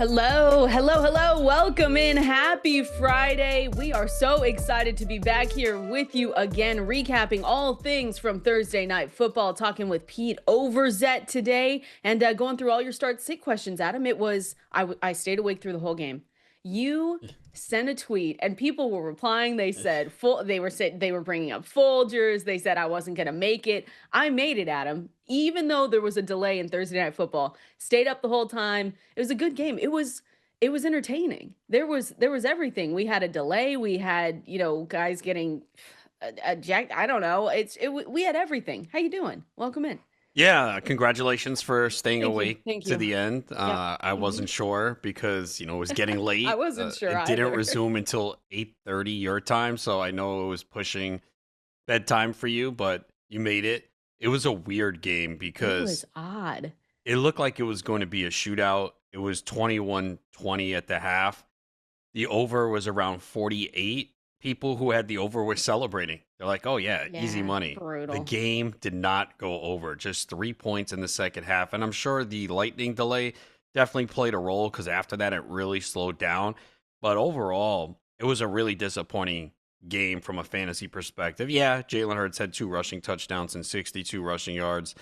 Hello, hello, hello. Welcome in. Happy Friday. We are so excited to be back here with you again, recapping all things from Thursday Night Football, talking with Pete Overzet today and going through all your start-sit questions. Adam, I stayed awake through the whole game. You sent a tweet and people were replying. They said they were bringing up Folgers. They said I wasn't going to make it. I made it, Adam. Even though there was a delay in Thursday Night Football, stayed up the whole time. It was a good game. It was entertaining. There was everything. We had a delay. We had, guys getting jacked. I don't know. We had everything. How you doing? Welcome in. Yeah, congratulations for staying awake Thank to you. the end. I wasn't sure because, it was getting late. I wasn't sure It didn't either. resume until 8:30 your time, so I know it was pushing bedtime for you, but you made it. It was a weird game It because was odd. it looked like it was going to be a shootout. It was 21-20 at the half. The over was around 48. People who had the over were celebrating. They're like, oh, yeah, easy money. Brutal. The game did not go over. Just 3 points in the second half. And I'm sure the lightning delay definitely played a role because after that, it really slowed down. But overall, it was a really disappointing game from a fantasy perspective. Yeah, Jalen Hurts had 2 rushing touchdowns and 62 rushing yards.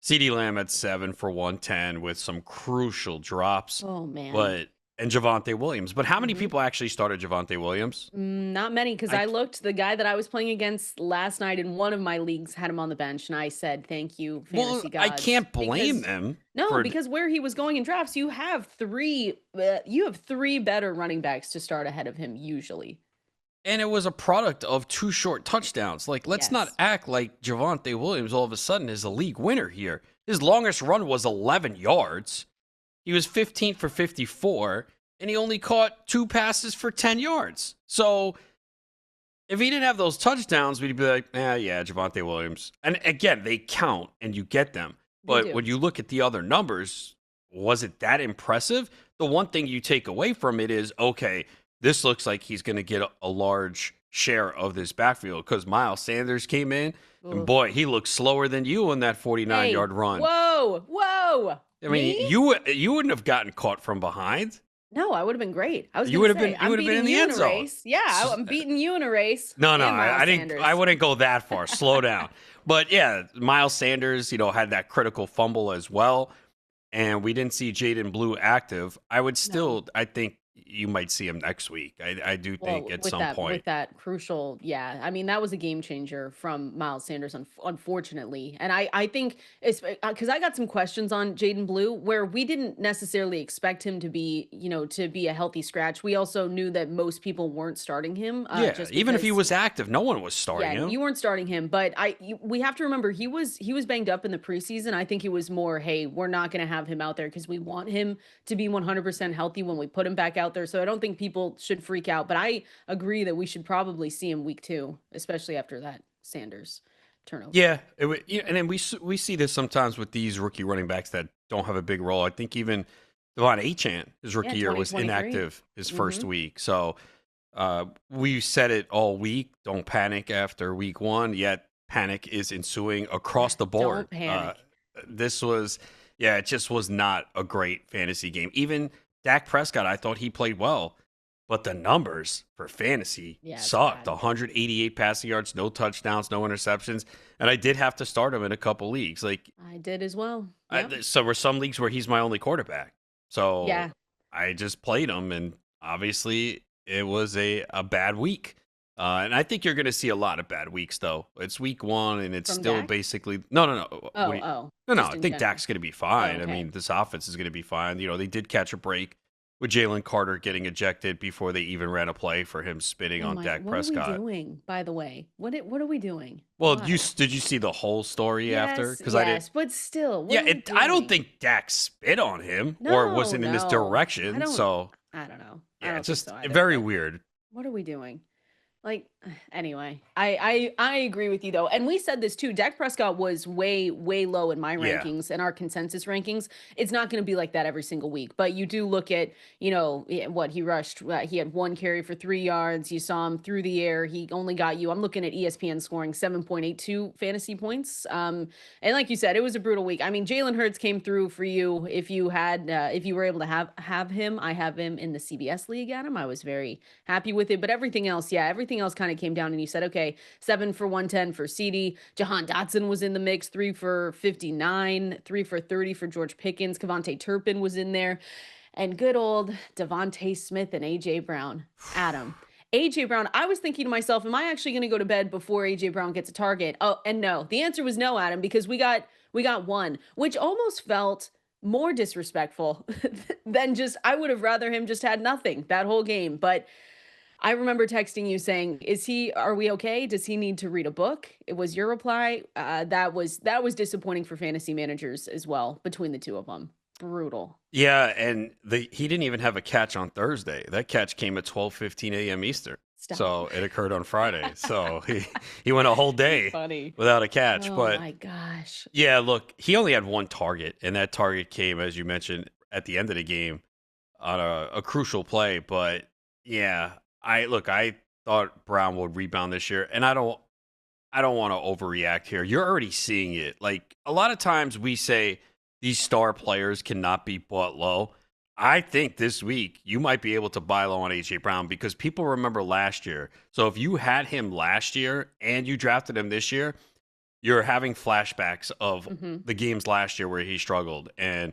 CeeDee Lamb had 7 for 110 with some crucial drops. Oh, man. And Javonte Williams. But how many Mhm. people actually started Javonte Williams? Not many, because I looked. The guy that I was playing against last night in one of my leagues had him on the bench, and I said, "Thank you, fantasy I gods." can't blame Because them. no, because where he was going in drafts, you have three better running backs to start ahead of him usually. And it was a product of 2 short touchdowns. Like, let's not Yes. act like Javonte Williams all of a sudden is a league winner here. His longest run was 11 yards. He was 15 for 54, and he only caught 2 passes for 10 yards. So if he didn't have those touchdowns, we'd be like, yeah, Javonte Williams. And again, they count and you get them. But when you look at the other numbers, was it that impressive? The one thing you take away from it is, okay, this looks like he's going to get a large share of this backfield because Miles Sanders came in, and boy, he looked slower than you on that 49-yard run. Whoa. I mean, Me? you wouldn't have gotten caught from behind. No, I would have been great. I was You going would to have say, been. You would have been in the end zone. race. Yeah, I'm beating you in a race. No, and Miles I didn't. Sanders. I wouldn't go that far. Slow down. But yeah, Miles Sanders, had that critical fumble as well, and we didn't see Jayden Blue active. I would still. I think you might see him next week. I do think at some point. With that crucial, yeah. I mean, that was a game changer from Miles Sanders, unfortunately. And I think it's because I got some questions on Jayden Blue where we didn't necessarily expect him to be, to be a healthy scratch. We also knew that most people weren't starting him. Even if he was active, no one was starting him. You weren't starting him, but we have to remember he was banged up in the preseason. I think it was more, hey, we're not going to have him out there because we want him to be 100% healthy when we put him back out there. So I don't think people should freak out, but I agree that we should probably see him week 2, especially after that Sanders turnover. Yeah, and then we see this sometimes with these rookie running backs that don't have a big role. I think even Devon Achane, his rookie year, was inactive his first week. So we said it all week. Don't panic after week 1. Yet panic is ensuing across the board. Don't panic. It just was not a great fantasy game. Even Dak Prescott, I thought he played well, but the numbers for fantasy sucked. 188 passing yards, no touchdowns, no interceptions, and I did have to start him in a couple leagues. Like I did as well. So were some leagues where he's my only quarterback. So I just played him, and obviously it was a bad week. And I think you're going to see a lot of bad weeks, though. It's week 1, and it's still Dak? basically no. No. I think Dak's going to be fine. Oh, okay. I mean, this offense is going to be fine. They did catch a break with Jalen Carter getting ejected before they even ran a play for him spitting on Dak Prescott. What are we doing, by the way? What are we doing? Well, did you see the whole story after? Because I did. But still, I don't think Dak spit on him or wasn't in his direction. I don't know. Yeah, it's just I don't think so either, very but weird. What are we doing? Like, anyway, I agree with you though. And we said this too. Dak Prescott was way low in my Yeah. rankings and our consensus rankings. It's not going to be like that every single week. But you do look at, what he rushed. He had 1 carry for 3 yards. You saw him through the air. He only got you. I'm looking at ESPN scoring 7.82 fantasy points. And like you said, it was a brutal week. I mean, Jalen Hurts came through for you if you were able to have him. I have him in the CBS league, Adam. I was very happy with it. But everything else, yeah, everything else kind of came down and you said, okay, 7 for 110 for CD. Jahan Dotson was in the mix, 3 for 59, 3 for 30 for George Pickens. Kavontae Turpin was in there. And good old Devontae Smith and AJ Brown. Adam. AJ Brown, I was thinking to myself, am I actually going to go to bed before AJ Brown gets a target? Oh, and no. The answer was no, Adam, because we got one, which almost felt more disrespectful than just I would have rather him just had nothing that whole game. But I remember texting you saying, are we okay? Does he need to read a book? It was your reply. That was disappointing for fantasy managers as well between the two of them. Brutal. Yeah, and he didn't even have a catch on Thursday. That catch came at 12:15 a.m. Eastern. Stop. So it occurred on Friday. So he went a whole day Funny. without a catch. Oh But my gosh. yeah, look, he only had one target, and that target came, as you mentioned, at the end of the game on a crucial play. But yeah, I thought Brown would rebound this year, and I don't want to overreact here. You're already seeing it. Like a lot of times we say these star players cannot be bought low. I think this week you might be able to buy low on AJ Brown because people remember last year. So if you had him last year and you drafted him this year, you're having flashbacks of Hmm. the games last year where he struggled. And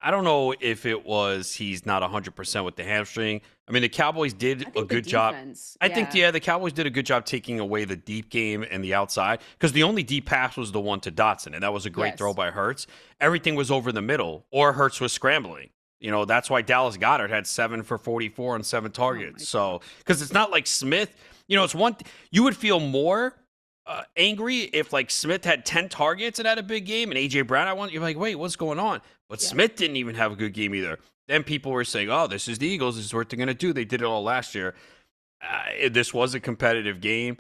I don't know if it was he's not 100% with the hamstring. I mean, the Cowboys did I a think the good job. defense. I think, Yeah. the Cowboys did a good job taking away the deep game and the outside because the only deep pass was the one to Dotson, and that was a great throw Yes. by Hurts. Everything was over the middle, or Hurts was scrambling. That's why Dallas Goedert had 7 for 44 and 7 targets. My So, gosh. because it's not like Smith, it's you would feel more angry if like Smith had 10 targets and had a big game and AJ Brown you're like, wait, what's going on? But Yeah. Smith didn't even have a good game either. Then people were saying, oh, this is the Eagles. This is what they're going to do. They did it all last year. This was a competitive game,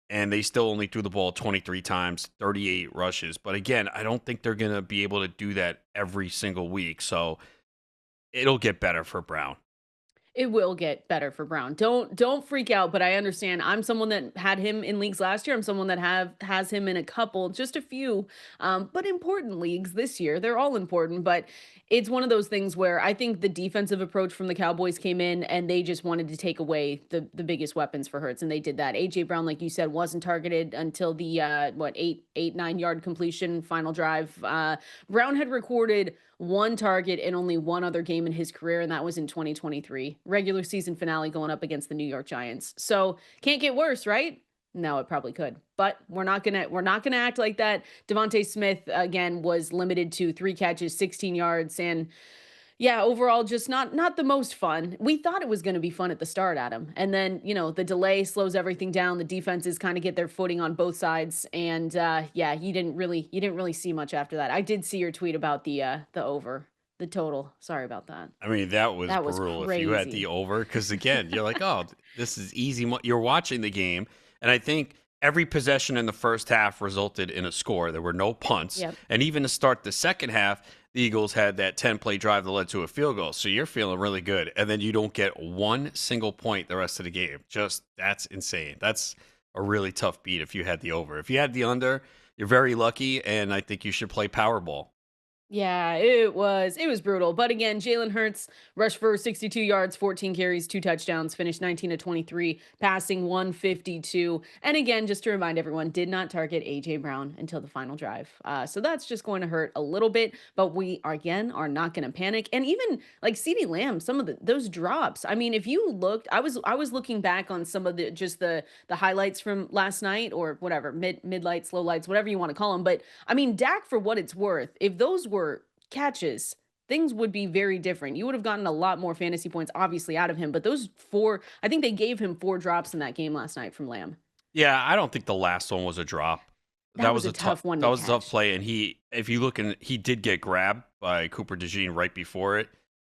and they still only threw the ball 23 times, 38 rushes. But again, I don't think they're going to be able to do that every single week. So it'll get better for Brown. It will get better for Brown. Don't freak out, but I understand. I'm someone that had him in leagues last year. I'm someone that has him in a couple, just a few, but important leagues this year. They're all important, but it's one of those things where I think the defensive approach from the Cowboys came in and they just wanted to take away the biggest weapons for Hurts, and they did that. AJ Brown, like you said, wasn't targeted until the 8-9 yard completion final drive. Brown had recorded one target in only one other game in his career, and that was in 2023, regular season finale going up against the New York Giants. So can't get worse, right? No, it probably could, but we're not gonna act like that. Devontae Smith again was limited to 3 catches, 16 yards, and yeah, overall just not the most fun. We thought it was going to be fun at the start, Adam. And then, the delay slows everything down. The defenses kind of get their footing on both sides. And yeah, you didn't really see much after that. I did see your tweet about the over, the total. Sorry about that. I mean, that was That was brutal if you had the crazy. over, because again, you're like, oh, this is easy. You're watching the game, and I think every possession in the first half resulted in a score. There were no punts. Yep. And even to start the second half, the Eagles had that 10-play drive that led to a field goal. So you're feeling really good. And then you don't get one single point the rest of the game. That's insane. That's a really tough beat if you had the over. If you had the under, you're very lucky, and I think you should play Powerball. Yeah, it was brutal. But again, Jalen Hurts rushed for 62 yards, 14 carries, 2 touchdowns, finished 19 to 23, passing 152. And again, just to remind everyone, did not target AJ Brown until the final drive. So that's just going to hurt a little bit. But we again are not going to panic. And even like CeeDee Lamb, some of those drops. I mean, if you looked, I was looking back on some of the highlights from last night or whatever, mid lights, low lights, whatever you want to call them. But I mean, Dak, for what it's worth, if those were catches, things would be very different. You would have gotten a lot more fantasy points, obviously, out of him. But those four, I think they gave him 4 drops in that game last night from Lamb. Yeah, I don't think the last one was a drop. That That was was a a tough. tough one That to was a tough catch. play, and if you look, and he did get grabbed by Cooper DeJean right before it,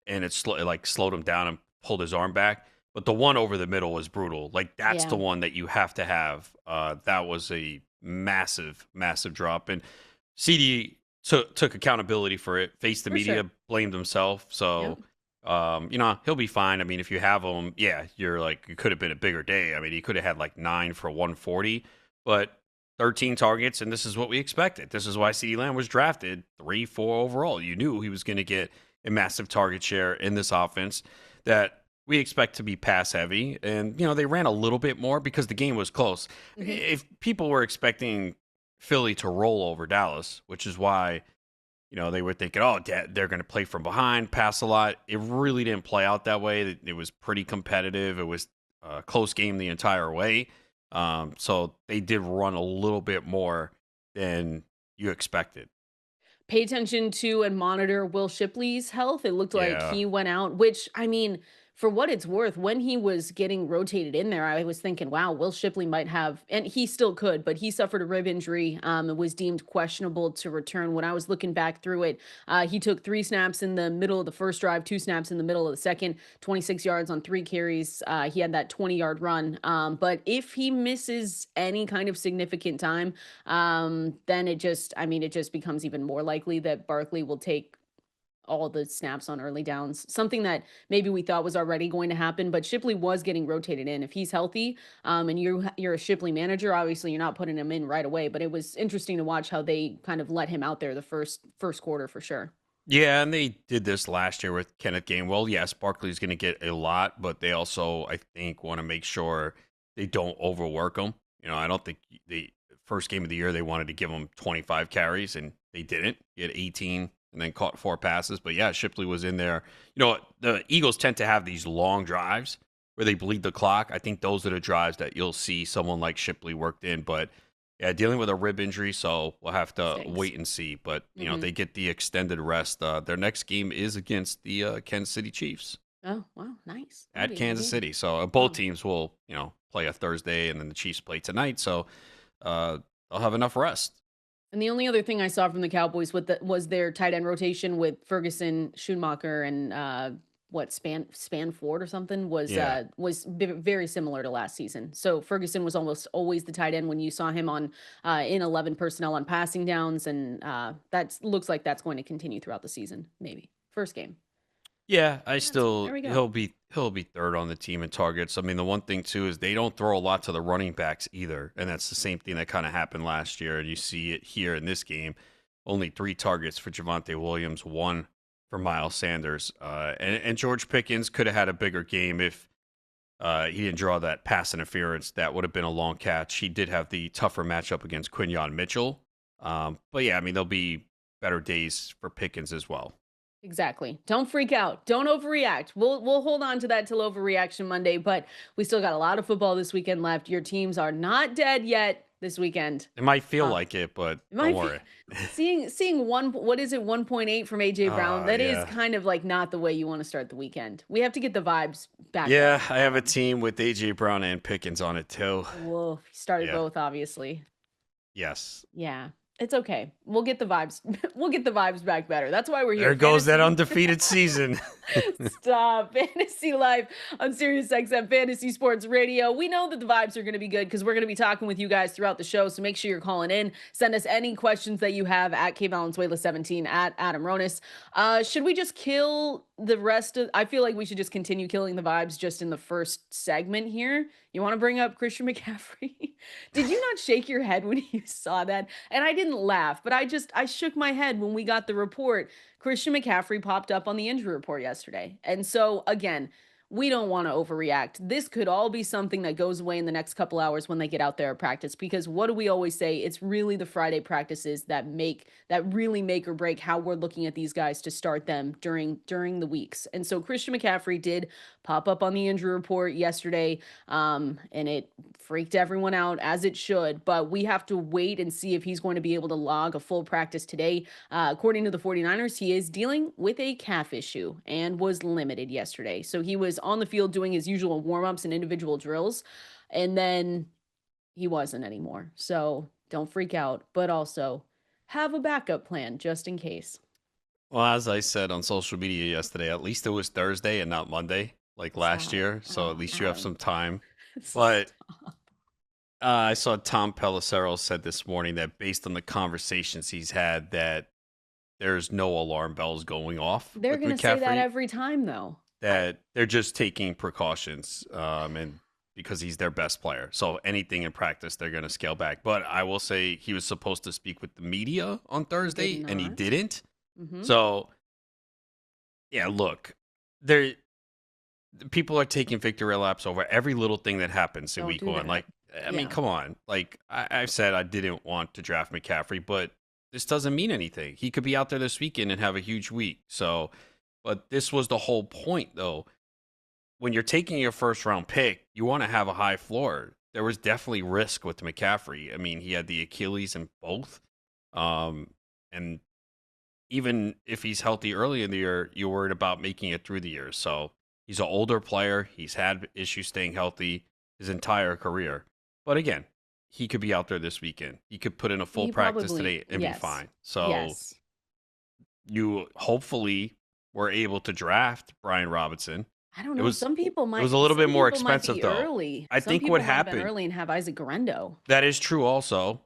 and it slowed him down and pulled his arm back. But the one over the middle was brutal. Like, that's the Yeah, one that you have to have. That was a massive, massive drop. And CD took accountability for it, faced the for sure. media, blamed himself. Yep. So, he'll be fine. I mean, if you have him, yeah, you're like, it could have been a bigger day. I mean, he could have had like 9 for 140, but 13 targets, and this is what we expected. This is why CD Lamb was drafted 3, 4 overall. You knew he was going to get a massive target share in this offense that we expect to be pass heavy. And, they ran a little bit more because the game was close. Hmm. If people were expecting Philly to roll over Dallas, which is why, they were thinking, oh, they're going to play from behind, pass a lot. It really didn't play out that way. It was pretty competitive. It was a close game the entire way. So they did run a little bit more than you expected. Pay attention to and monitor Will Shipley's health. It looked like Yeah. he went out, which I mean, for what it's worth, when he was getting rotated in there, I was thinking, wow, Will Shipley might have, and he still could, but he suffered a rib injury. It was deemed questionable to return. When I was looking back through it, he took 3 snaps in the middle of the first drive, 2 snaps in the middle of the second, 26 yards on 3 carries. He had that 20-yard run. But if he misses any kind of significant time, then I mean, it just becomes even more likely that Barkley will take all the snaps on early downs. Something that maybe we thought was already going to happen, but Shipley was getting rotated in. If he's healthy, and you're a Shipley manager, obviously you're not putting him in right away. But it was interesting to watch how they kind of let him out there the first quarter for sure. Yeah, and they did this last year with Kenneth Gainwell. Yes, Barkley's going to get a lot, but they also, I think, want to make sure they don't overwork him. I don't think the first game of the year they wanted to give him 25 carries, and they didn't. He had 18 and then caught 4 passes. But yeah, Shipley was in there. The Eagles tend to have these long drives where they bleed the clock. I think those are the drives that you'll see someone like Shipley worked in. But yeah, dealing with a rib injury, so we'll have to Stinks. wait and see. But Hmm. they get the extended rest. Their next game is against the Kansas City Chiefs Oh wow, nice. That'll at be a good Kansas game. City. So both Oh. teams will play a Thursday, and then the Chiefs play tonight. So uh, they'll have enough rest. And the only other thing I saw from the Cowboys was their tight end rotation with Ferguson, Schumacher, and what Spanford or something Yeah. was very similar to last season. So Ferguson was almost always the tight end when you saw him on in 11 personnel on passing downs, and that looks like that's going to continue throughout the season. Maybe first game. Yeah, There we go. he'll be third on the team in targets. I mean, the one thing too is they don't throw a lot to the running backs either, and that's the same thing that kind of happened last year, and you see it here in this game. Only 3 targets for Javonte Williams, 1 for Miles Sanders, and George Pickens could have had a bigger game if he didn't draw that pass interference. That would have been a long catch. He did have the tougher matchup against Quinyon Mitchell, but yeah, I mean there'll be better days for Pickens as well. Exactly. Don't freak out. Don't overreact. We'll hold on to that till overreaction Monday, but we still got a lot of football this weekend left. Your teams are not dead yet this weekend. It might feel Uh, like it, but it don't might be worry. seeing what is it, 1.8 from AJ Brown? That is Yeah. kind of like not the way you want to start the weekend. We have to get the vibes back up. Yeah, I have a team with AJ Brown and Pickens on it too. Whoa, started Yeah. both, obviously. Yes. Yeah, it's okay. We'll get the vibes. We'll get the vibes back better. That's why we're here. There goes that Fantasy. undefeated season. Stop. Fantasy Live on Sirius XM Fantasy Sports Radio. We know that the vibes are going to be good because we're going to be talking with you guys throughout the show. So make sure you're calling in. Send us any questions that you have at Valenzuela17 at Adam Ronis. Should we just kill the rest of? I feel like we should just continue killing the vibes just in the first segment here. You want to bring up Christian McCaffrey? Did you not shake your head when you saw that? And I didn't laugh, but I shook my head when we got the report. Christian McCaffrey popped up on the injury report yesterday. And so, again, we don't want to overreact. This could all be something that goes away in the next couple hours when they get out there at practice. Because what do we always say? It's really the Friday practices that really make or break how we're looking at these guys to start them during the weeks. And so Christian McCaffrey did pop up on the injury report yesterday, and it freaked everyone out as it should. But we have to wait and see if he's going to be able to log a full practice today. According to the 49ers, he is dealing with a calf issue and was limited yesterday. So he was on the field doing his usual warm-ups and individual drills, and then he wasn't anymore. So don't freak out, but also have a backup plan just in case. Well, as I said on social media yesterday, at least it was Thursday and not Monday. like last Stop. year, so at Oh, least you have Adam. some time. But I saw Tom Pelissero said this morning that based on the conversations he's had, that there's no alarm bells going off They're with going to say that McCaffrey. every time, though. That they're just taking precautions, and because he's their best player, so anything in practice they're going to scale back. But I will say he was supposed to speak with the media on Thursday, and he Not. didn't. Mm-hmm. So yeah, look, there people are taking victory laps over every little thing that happens in Don't week do one. that. Like, I mean, Yeah. come on. Like, I've said I didn't want to draft McCaffrey, but this doesn't mean anything. He could be out there this weekend and have a huge week. So, but this was the whole point, though. When you're taking your first round pick, you want to have a high floor. There was definitely risk with McCaffrey. I mean, he had the Achilles in both. And even if he's healthy early in the year, you're worried about making it through the year. So he's an older player. He's had issues staying healthy his entire career. But again, he could be out there this weekend. He could put in a full He practice probably- today and yes. be fine. So Yes. you hopefully were able to draft Brian Robinson. I don't know. was- some people might. was a little bit some more people might expensive, be though. Early. I Some think people what might have been happened- early and have Isaac Garendo. That is true also.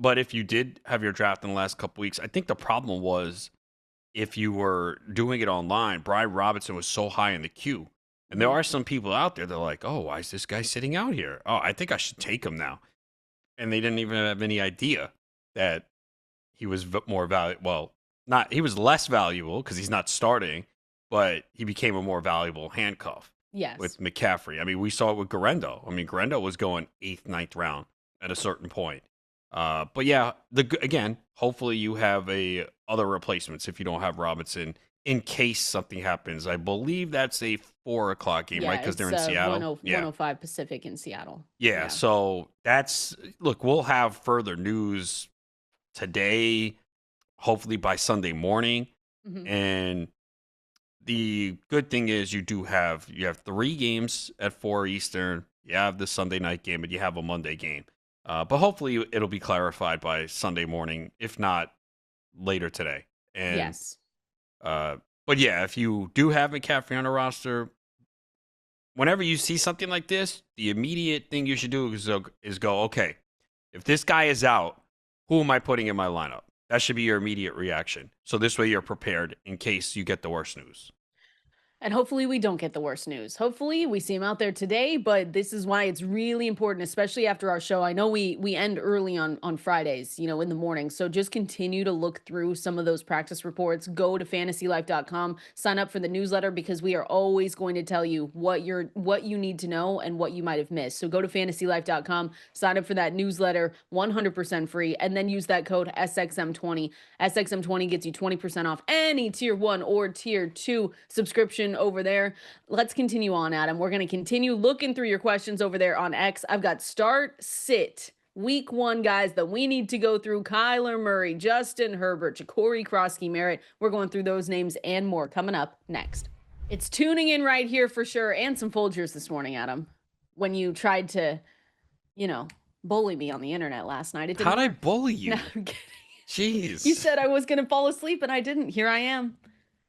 But if you did have your draft in the last couple weeks, I think the problem was if you were doing it online, Brian Robinson was so high in the queue. And there are some people out there that are like, oh, why is this guy sitting out here? Oh, I think I should take him now. And they didn't even have any idea that he was more valuable. Well, he was less valuable because he's not starting, but he became a more valuable handcuff. Yes. With McCaffrey. I mean, we saw it with Garendo. I mean, Garendo was going 8th, 9th round at a certain point. But yeah, again, hopefully you have other replacements if you don't have Robinson in case something happens. I believe that's a 4:00 game, right? Because they're in Seattle. 105 Pacific in Seattle. Yeah, so look, we'll have further news today, hopefully by Sunday morning. Mhm. And the good thing is you have 3 games at 4 Eastern. You have the Sunday night game, and you have a Monday game. But hopefully it'll be clarified by Sunday morning, if not later today. And, yes. But yeah, if you do have McCaffrey on a roster, whenever you see something like this, the immediate thing you should do is go, okay, if this guy is out, who am I putting in my lineup? That should be your immediate reaction. So this way you're prepared in case you get the worst news. And hopefully we don't get the worst news. Hopefully we see him out there today, but this is why it's really important, especially after our show. I know we end early on Fridays, in the morning. So just continue to look through some of those practice reports. Go to fantasylife.com, sign up for the newsletter because we are always going to tell you what you need to know and what you might have missed. So go to fantasylife.com, sign up for that newsletter, 100% free, and then use that code SXM20. SXM20 gets you 20% off any tier 1 or tier 2 subscription over there. Let's continue on, Adam. We're going to continue looking through your questions over there on X. I've got start, sit, week 1 guys that we need to go through. Kyler Murray, Justin Herbert, Jacory, Croskey-Merritt. We're going through those names and more coming up next. It's tuning in right here for sure. And some Folgers this morning, Adam. When you tried to, bully me on the internet last night. It didn't How'd I work. bully you? No, I'm kidding. Jeez. You said I was going to fall asleep and I didn't. Here I am.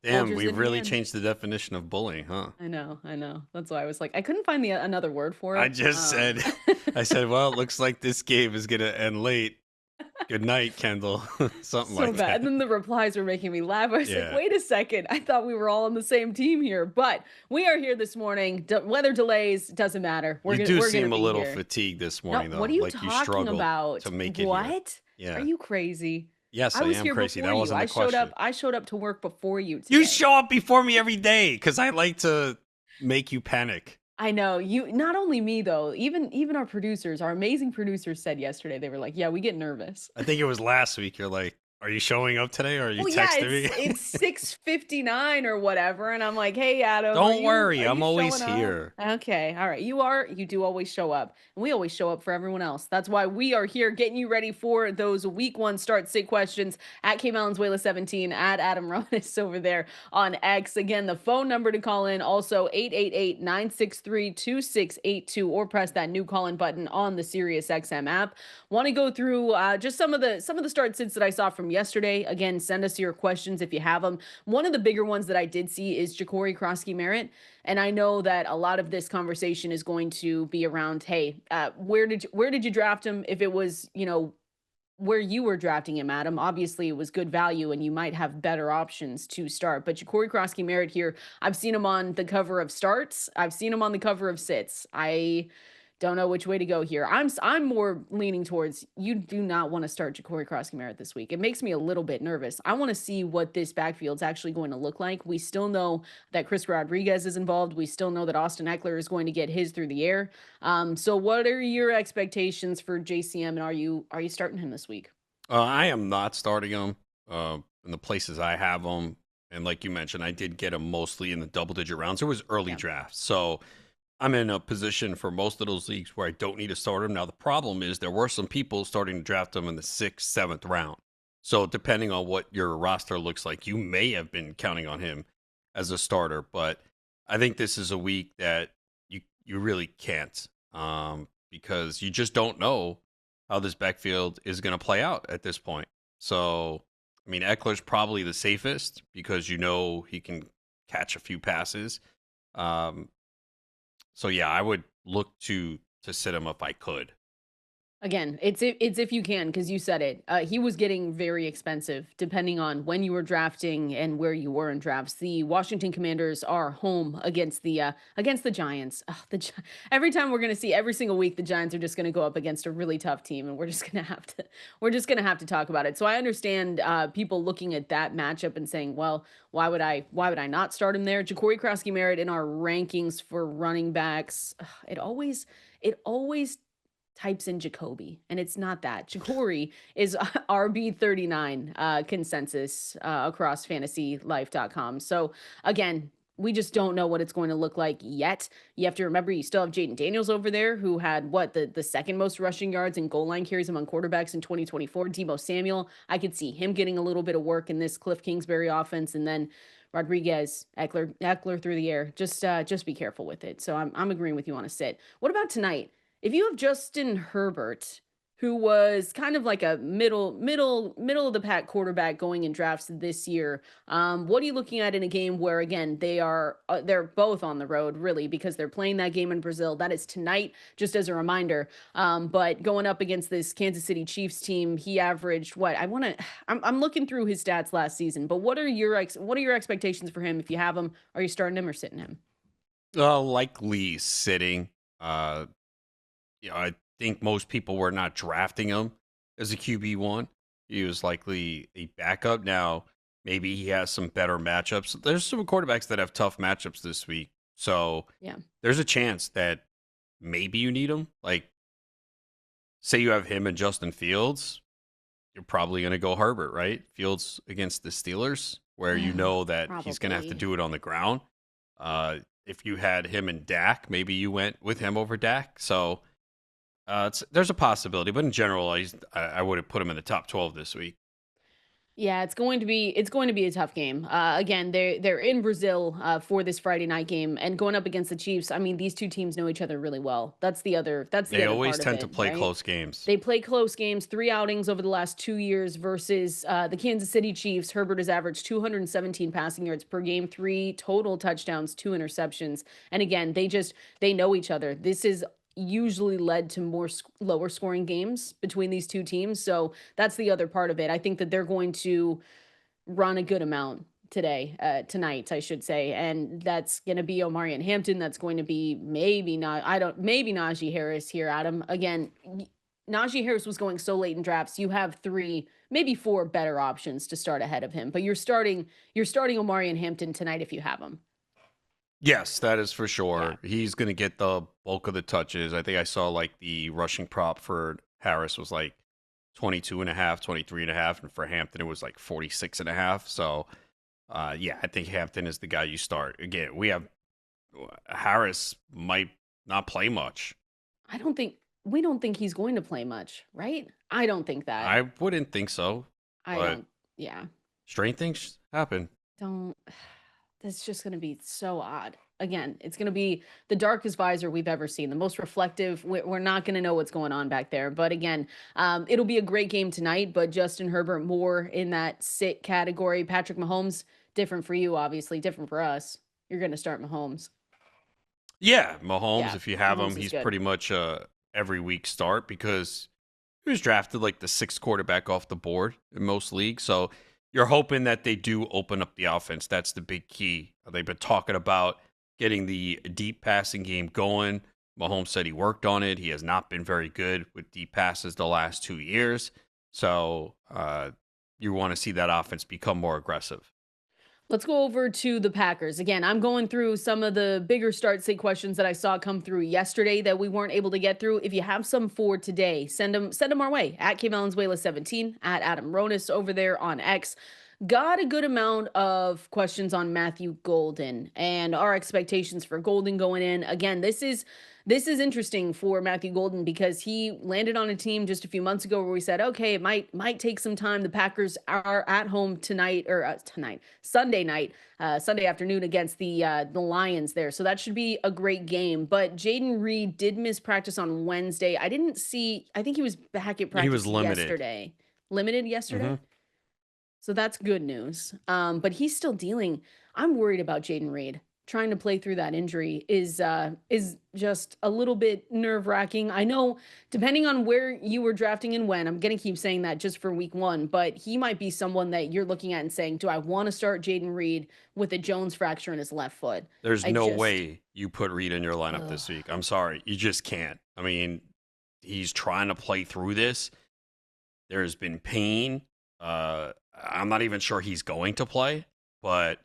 Damn, Folgers we in really hand. changed the definition of bullying, huh? I know. That's why I was like, I couldn't find another word for it. I just said, well, it looks like this game is going to end late. Good night, Kendall. Something so like bad. that. And then the replies were making me laugh. I was Yeah. like, wait a second. I thought we were all on the same team here. But we are here this morning. Weather delays, doesn't matter. You do seem a little fatigued this morning, No, though. what are you like you talking struggled about? to make it What? here. Yeah. Are you crazy? Yes, I was am here crazy. before That wasn't you. the question. I showed up to work before you today. You show up before me every day because I like to make you panic. I know. Not only me though, even our producers, our amazing producers said yesterday, they were like, yeah, we get nervous. I think it was last week. You're like, are you showing up today or are you Well, yeah, texting me? it's 6:59 or whatever, and I'm like, hey, Adam. Don't worry, are I'm you always showing up? here. Okay, all right. You do always show up, and we always show up for everyone else. That's why we are here getting you ready for those week 1 start sit questions at Valenzuela 17 at Adam Ronis over there on X. Again, the phone number to call in also 888-963-2682 or press that new call in button on the Sirius XM app. Want to go through just some of the start sits that I saw from from yesterday. Again, send us your questions if you have them. One of the bigger ones that I did see is Jacory Croskey-Merritt. And I know that a lot of this conversation is going to be around, hey, where did you draft him? If it was, where you were drafting him, Adam, obviously it was good value and you might have better options to start. But Jacory Croskey-Merritt here, I've seen him on the cover of starts. I've seen him on the cover of sits. I don't know which way to go here. I'm more leaning towards you do not want to start Jacory Croskey-Merritt this week. It makes me a little bit nervous. I want to see what this backfield's actually going to look like. We still know that Chris Rodriguez is involved. We still know that Austin Eckler is going to get his through the air. So what are your expectations for JCM, and are you starting him this week? I am not starting him in the places I have him. And like you mentioned, I did get him mostly in the double-digit rounds. It was early drafts. So I'm in a position for most of those leagues where I don't need to start him. Now, the problem is there were some people starting to draft him in the 6th, 7th round. So depending on what your roster looks like, you may have been counting on him as a starter. But I think this is a week that you really can't because you just don't know how this backfield is going to play out at this point. So, I mean, Eckler's probably the safest because he can catch a few passes. So yeah, I would look to sit him if I could. Again, it's if you can, because you said it. He was getting very expensive depending on when you were drafting and where you were in drafts. The Washington Commanders are home against the Giants. Ugh, every time we're gonna see every single week, the Giants are just gonna go up against a really tough team, and we're just gonna have to talk about it. So I understand people looking at that matchup and saying, well, why would I not start him there? Jacory Croskey-Merritt in our rankings for running backs, ugh, it always types in Jacoby, and it's not that. Jacory is RB39 consensus across fantasylife.com. So again, we just don't know what it's going to look like yet. You have to remember you still have Jayden Daniels over there, who had the second most rushing yards and goal line carries among quarterbacks in 2024. Deebo Samuel, I could see him getting a little bit of work in this Cliff Kingsbury offense, and then Rodriguez, Eckler through the air. Just be careful with it. So I'm agreeing with you on a sit. What about tonight? If you have Justin Herbert, who was kind of like a middle of the pack quarterback going in drafts this year, what are you looking at in a game where again they're both on the road really because they're playing that game in Brazil? That is tonight, just as a reminder. But going up against this Kansas City Chiefs team, he averaged what I'm looking through his stats last season. But what are your expectations for him if you have him? Are you starting him or sitting him? Likely sitting. I think most people were not drafting him as a QB1. He was likely a backup. Now, maybe he has some better matchups. There's some quarterbacks that have tough matchups this week. So Yeah. there's a chance that maybe you need him. Like, say you have him and Justin Fields, you're probably going to go Herbert, right? Fields against the Steelers, where you know that he's going to have to Probably. do it on the ground. If you had him and Dak, maybe you went with him over Dak. So there's a possibility, but in general, I would have put him in the top 12 this week. Yeah, it's going to be a tough game. Again, they're in Brazil for this Friday night game and going up against the Chiefs. I mean, these two teams know each other really well. That's the They other always part of tend to it, play right? close games. They play close games, 3 outings over the last 2 years versus the Kansas City Chiefs. Herbert has averaged 217 passing yards per game, 3 total touchdowns, 2 interceptions. And again, they know each other. This is usually led to more lower scoring games between these two teams. So that's the other part of it. I think that they're going to run a good amount tonight, I should say. And that's going to be Omarion Hampton. That's going to be maybe Najee Harris here, Adam. Again, Najee Harris was going so late in drafts. You have three, maybe four better options to start ahead of him, but you're starting Omarion Hampton tonight if you have him. Yes, that is for Yeah. sure. He's going to get the bulk of the touches. I think I saw like the rushing prop for Harris was like 22 and a half, 23 and a half, and for Hampton it was like 46 and a half. So, yeah, I think Hampton is the guy you start. Again, Harris might not play much. We don't think he's going to play much, right? I don't think that. I wouldn't think so, I but don't. Yeah. strange things happen. Don't. That's just going to be so odd. again, it's going to be the darkest visor we've ever seen, the most reflective. We're not going to know what's going on back there. But again, it'll be a great game tonight. But Justin Herbert more in that sit category. Patrick Mahomes, different for you, obviously, different for us. You're going to start Mahomes. Yeah, Mahomes, Yeah, if you have him, Mahomes is he's good. pretty much every week start because he was drafted like the sixth quarterback off the board in most leagues. So you're hoping that they do open up the offense. That's the big key. They've been talking about getting the deep passing game going. Mahomes said he worked on it. He has not been very good with deep passes the last 2 years. So you want to see that offense become more aggressive. Let's go over to the Packers. Again, I'm going through some of the bigger start sit questions that I saw come through yesterday that we weren't able to get through. If you have some for today, send them our way at Valenzuela 17 at Adam Ronis over there on X. Got a good amount of questions on Matthew Golden and our expectations for Golden going in. Again, this is interesting for Matthew Golden because he landed on a team just a few months ago where we said, okay, it might take some time. The Packers are at home tonight or Sunday night, Sunday afternoon against the Lions there, so that should be a great game. But Jayden Reed did miss practice on Wednesday. I didn't see. I think he was back at He was practice limited. yesterday. Limited Hmm. yesterday. So that's good news. But he's still dealing. I'm worried about Jayden Reed. Trying to play through that injury is just a little bit nerve-wracking. I know depending on where you were drafting and when, I'm gonna keep saying that just for week one, but he might be someone that you're looking at and saying, do I want to start Jayden Reed with a Jones fracture in his left foot? There's I no just way you put Reed in your lineup ugh. this week. I'm sorry. You just can't. I mean, he's trying to play through this. There's been pain. I'm not even sure he's going to play, but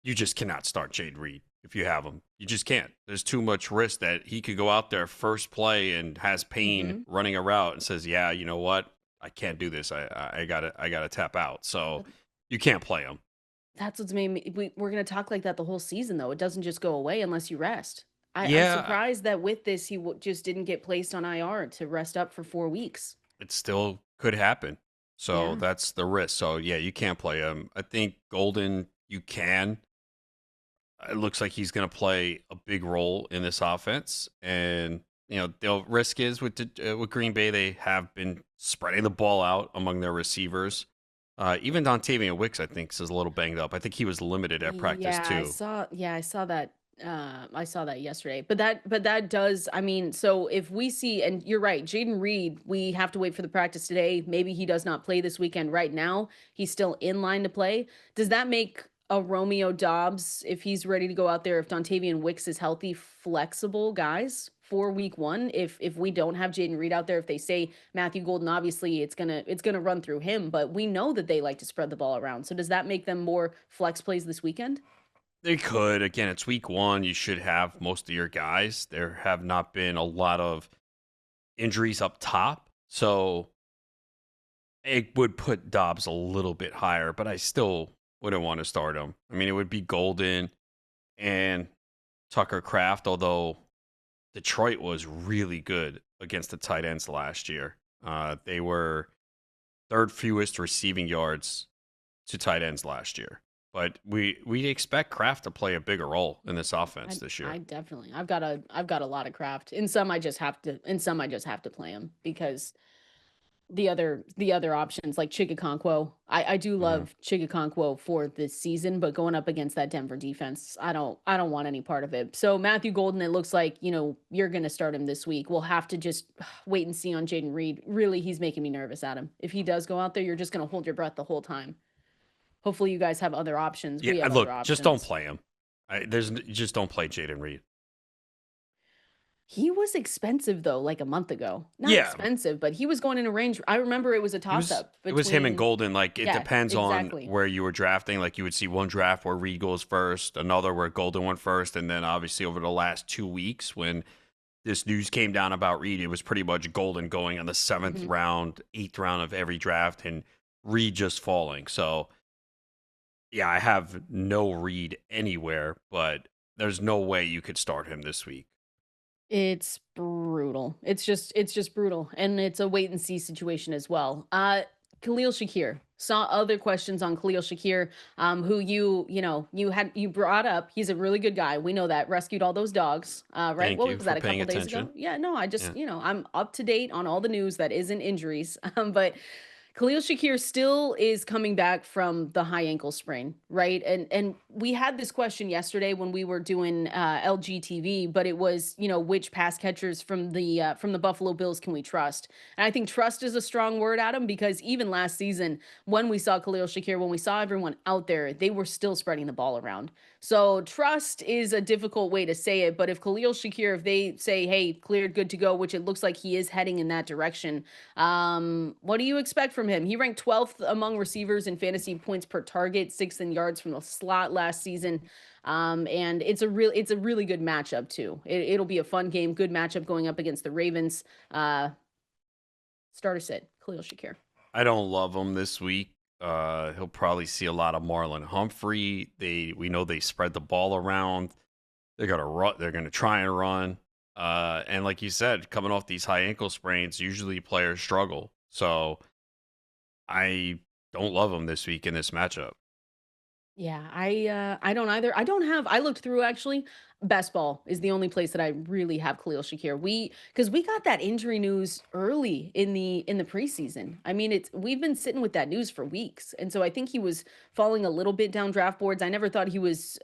you just cannot start Jade Reed if you have him. You just can't. There's too much risk that he could go out there first play and has pain Mhm. running a route and says, "Yeah, you know what? I can't do this. I gotta tap out." So But you can't play him. that's what's made me. We're gonna talk like that the whole season, though. It doesn't just go away unless you rest. I'm Yeah, surprised that with this, just didn't get placed on IR to rest up for 4 weeks. it still could happen. So Yeah. that's the risk. So yeah, you can't play him. I think Golden, you can. It looks like he's going to play a big role in this offense, and the risk is with Green Bay, they have been spreading the ball out among their receivers. Even Dontavian Wicks, I think, is a little banged up. I think he was limited at practice Yeah, I too. saw. Yeah, I saw that. I saw that yesterday. But that does. I mean, so if we see, and you're right, Jayden Reed, we have to wait for the practice today. Maybe he does not play this weekend. Right now, he's still in line to play. Does that make a Romeo Doubs, if he's ready to go out there, if Dontavian Wicks is healthy, flexible guys for week one? If we don't have Jayden Reed out there, if they say Matthew Golden, obviously it's gonna run through him, but we know that they like to spread the ball around. So does that make them more flex plays this weekend? They could. Again, it's week one. You should have most of your guys. There have not been a lot of injuries up top, so it would put Dobbs a little bit higher, but I still wouldn't want to start him. I mean, it would be Golden and Tucker Kraft, although Detroit was really good against the tight ends last year. They were third fewest receiving yards to tight ends last year. But we expect Kraft to play a bigger role in this offense I this I year. definitely I've got a lot of craft. In some I just have to play them because the other options like Chig Okonkwo. I do Mhm. love Chig Okonkwo for this season, but going up against that Denver defense, I don't want any part of it. So Matthew Golden, it looks like, you're gonna start him this week. We'll have to just wait and see on Jayden Reed. Really, he's making me nervous, Adam. If he does go out there, you're just gonna hold your breath the whole time. Hopefully you guys have other options. Yeah, We have other look, just don't options. play him. Just don't play Jaden Reed. He was expensive though, like a month ago. Not Yeah, expensive, but he was going in a range. I remember it was a It toss was up it was him and between. Golden. Like it Yeah, depends on exactly. where you were drafting. Like you would see one draft where Reed goes first, another where Golden went first, and then obviously over the last 2 weeks when this news came down about Reed, it was pretty much Golden going on the seventh Mhm. round, eighth round of every draft, and Reed just falling. So yeah, I have no Reed anywhere, but there's no way you could start him this week. It's brutal. It's just brutal, and it's a wait and see situation as well. Khalil Shakir. Saw other questions on Khalil Shakir, who you brought up. He's a really good guy. We know that. Rescued all those dogs, right? Thank What you was for that, a paying couple days attention. ago? Yeah, no, I Yeah. just, I'm up to date on all the news that isn't injuries. But Khalil Shakir still is coming back from the high ankle sprain, right? And we had this question yesterday when we were doing LGTV, but it was, which pass catchers from the Buffalo Bills can we trust? And I think trust is a strong word, Adam, because even last season when we saw Khalil Shakir, when we saw everyone out there, they were still spreading the ball around. So trust is a difficult way to say it, but if Khalil Shakir, if they say, hey, cleared, good to go, which it looks like he is heading in that direction, what do you expect from him? He ranked 12th among receivers in fantasy points per target, 6th in yards from the slot last season. And it's a really good matchup too. It'll be a fun game, good matchup going up against the Ravens. Starter sit, Khalil Shakir. I don't love him this week. He'll probably see a lot of Marlon Humphrey. We know they spread the ball around. They're gonna run. They're gonna try and run. And like you said, coming off these high ankle sprains, usually players struggle. So I don't love him this week in this matchup. Yeah, I don't either. I looked through actually. Best ball is the only place that I really have Khalil Shakir. Because we got that injury news early in the preseason. I mean, we've been sitting with that news for weeks. And so I think he was falling a little bit down draft boards. I never thought he was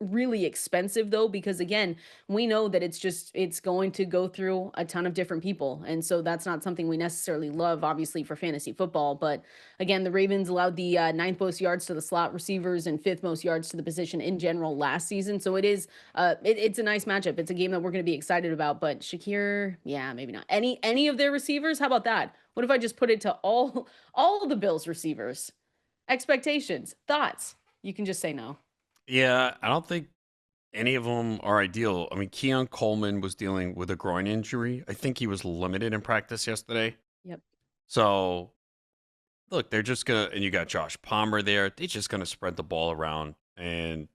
really expensive though, because again, we know that it's going to go through a ton of different people. And so that's not something we necessarily love, obviously, for fantasy football. But again, the Ravens allowed the ninth most yards to the slot receivers and fifth most yards to the position in general last season. So it's a nice matchup. It's a game that we're going to be excited about. But Shakir, yeah, maybe not. Any of their receivers? How about that? What if I just put it to all of the Bills receivers? Expectations, thoughts? You can just say no. Yeah, I don't think any of them are ideal. I mean, Keon Coleman was dealing with a groin injury. I think he was limited in practice yesterday. Yep. So look, they're just gonna, and you got Josh Palmer there. They're just gonna spread the ball around. And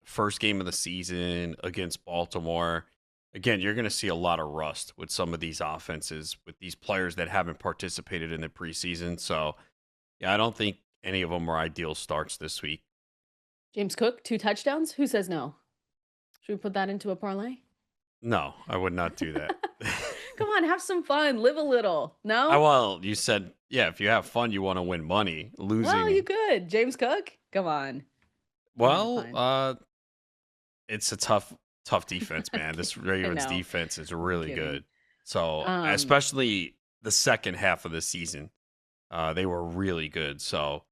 first game of the season against Baltimore, again, you're gonna see a lot of rust with some of these offenses with these players that haven't participated in the preseason. So yeah, I don't think any of them are ideal starts this week. James Cook, 2 touchdowns? Who says no? Should we put that into a parlay? No, I would not do that. Come on, have some fun, live a little. No? Well, you said, yeah, if you have fun, you want to win money. Well, you Losing, could. James Cook? Come on. Come on, well, fine. it's a tough defense, man. This I Ravens know. defense is I'm really kidding. good. So, Um, especially the second half of the season, they were really good. So,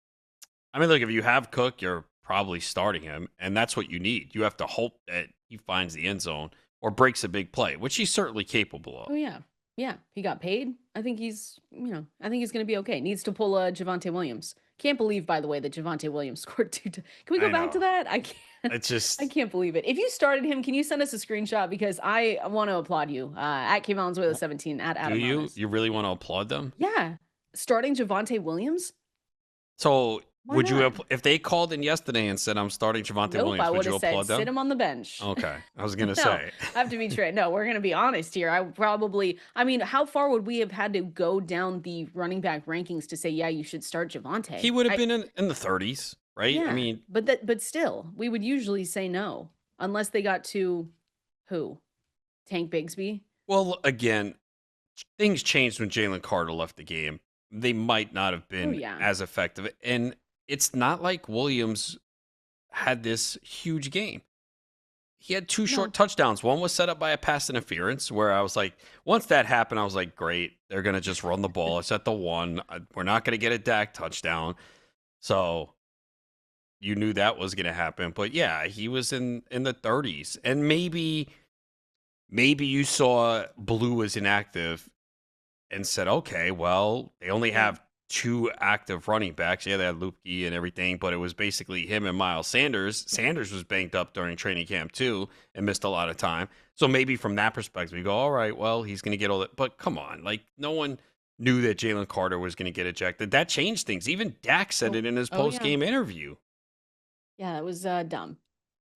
I mean, look, if you have Cook, you're probably starting him, and that's what you need. You have to hope that he finds the end zone or breaks a big play, which he's certainly capable of. oh yeah. Yeah, he got paid. I think he's going to be okay. Needs to pull Javante Williams. Can't believe, by the way, that Javante Williams scored Can we go I back to know. that? I can't. It's I just, can't believe it. If you started him, can you send us a screenshot because I want to applaud you. At K Valenzuela well, 17 at do Adam you? Ronis. You really want to applaud them? Yeah, starting Javante Williams. So, Why would you not? have, if they called in yesterday and said, I'm starting Javante Nope, I Williams, would would you have said applaud sit them? him on the bench. Okay. I was going to No, say. I have to be trained. No, we're going to be honest here. I mean, how far would we have had to go down the running back rankings to say, yeah, you should start He Javante? would have been in the 30s, right? I Yeah, mean, but still, we would usually say no unless they got to who? Tank Bigsby? well, again, things changed when Jalen Carter left the game. They might not have Oh, been yeah. as effective. And it's not like Williams had this huge game. He had two short No. touchdowns. One was set up by a pass interference where I was like, once that happened, I was like, great. They're going to just run the ball. It's at the one. We're not going to get a Dak touchdown. So you knew that was going to happen. But yeah, he was in the 30s. And maybe you saw Blue was inactive and said, okay, well, they only Yeah. have two active running backs. Yeah, they had Lupke and everything, but it was basically him and Miles Sanders. Sanders was banked up during training camp too and missed a lot of time. So maybe from that perspective, you go, all right, well, he's going to get all that. But come on, like no one knew that Jalen Carter was going to get ejected. That changed things. Even Dak said Oh, it in his oh post yeah. game interview. Yeah, that was dumb.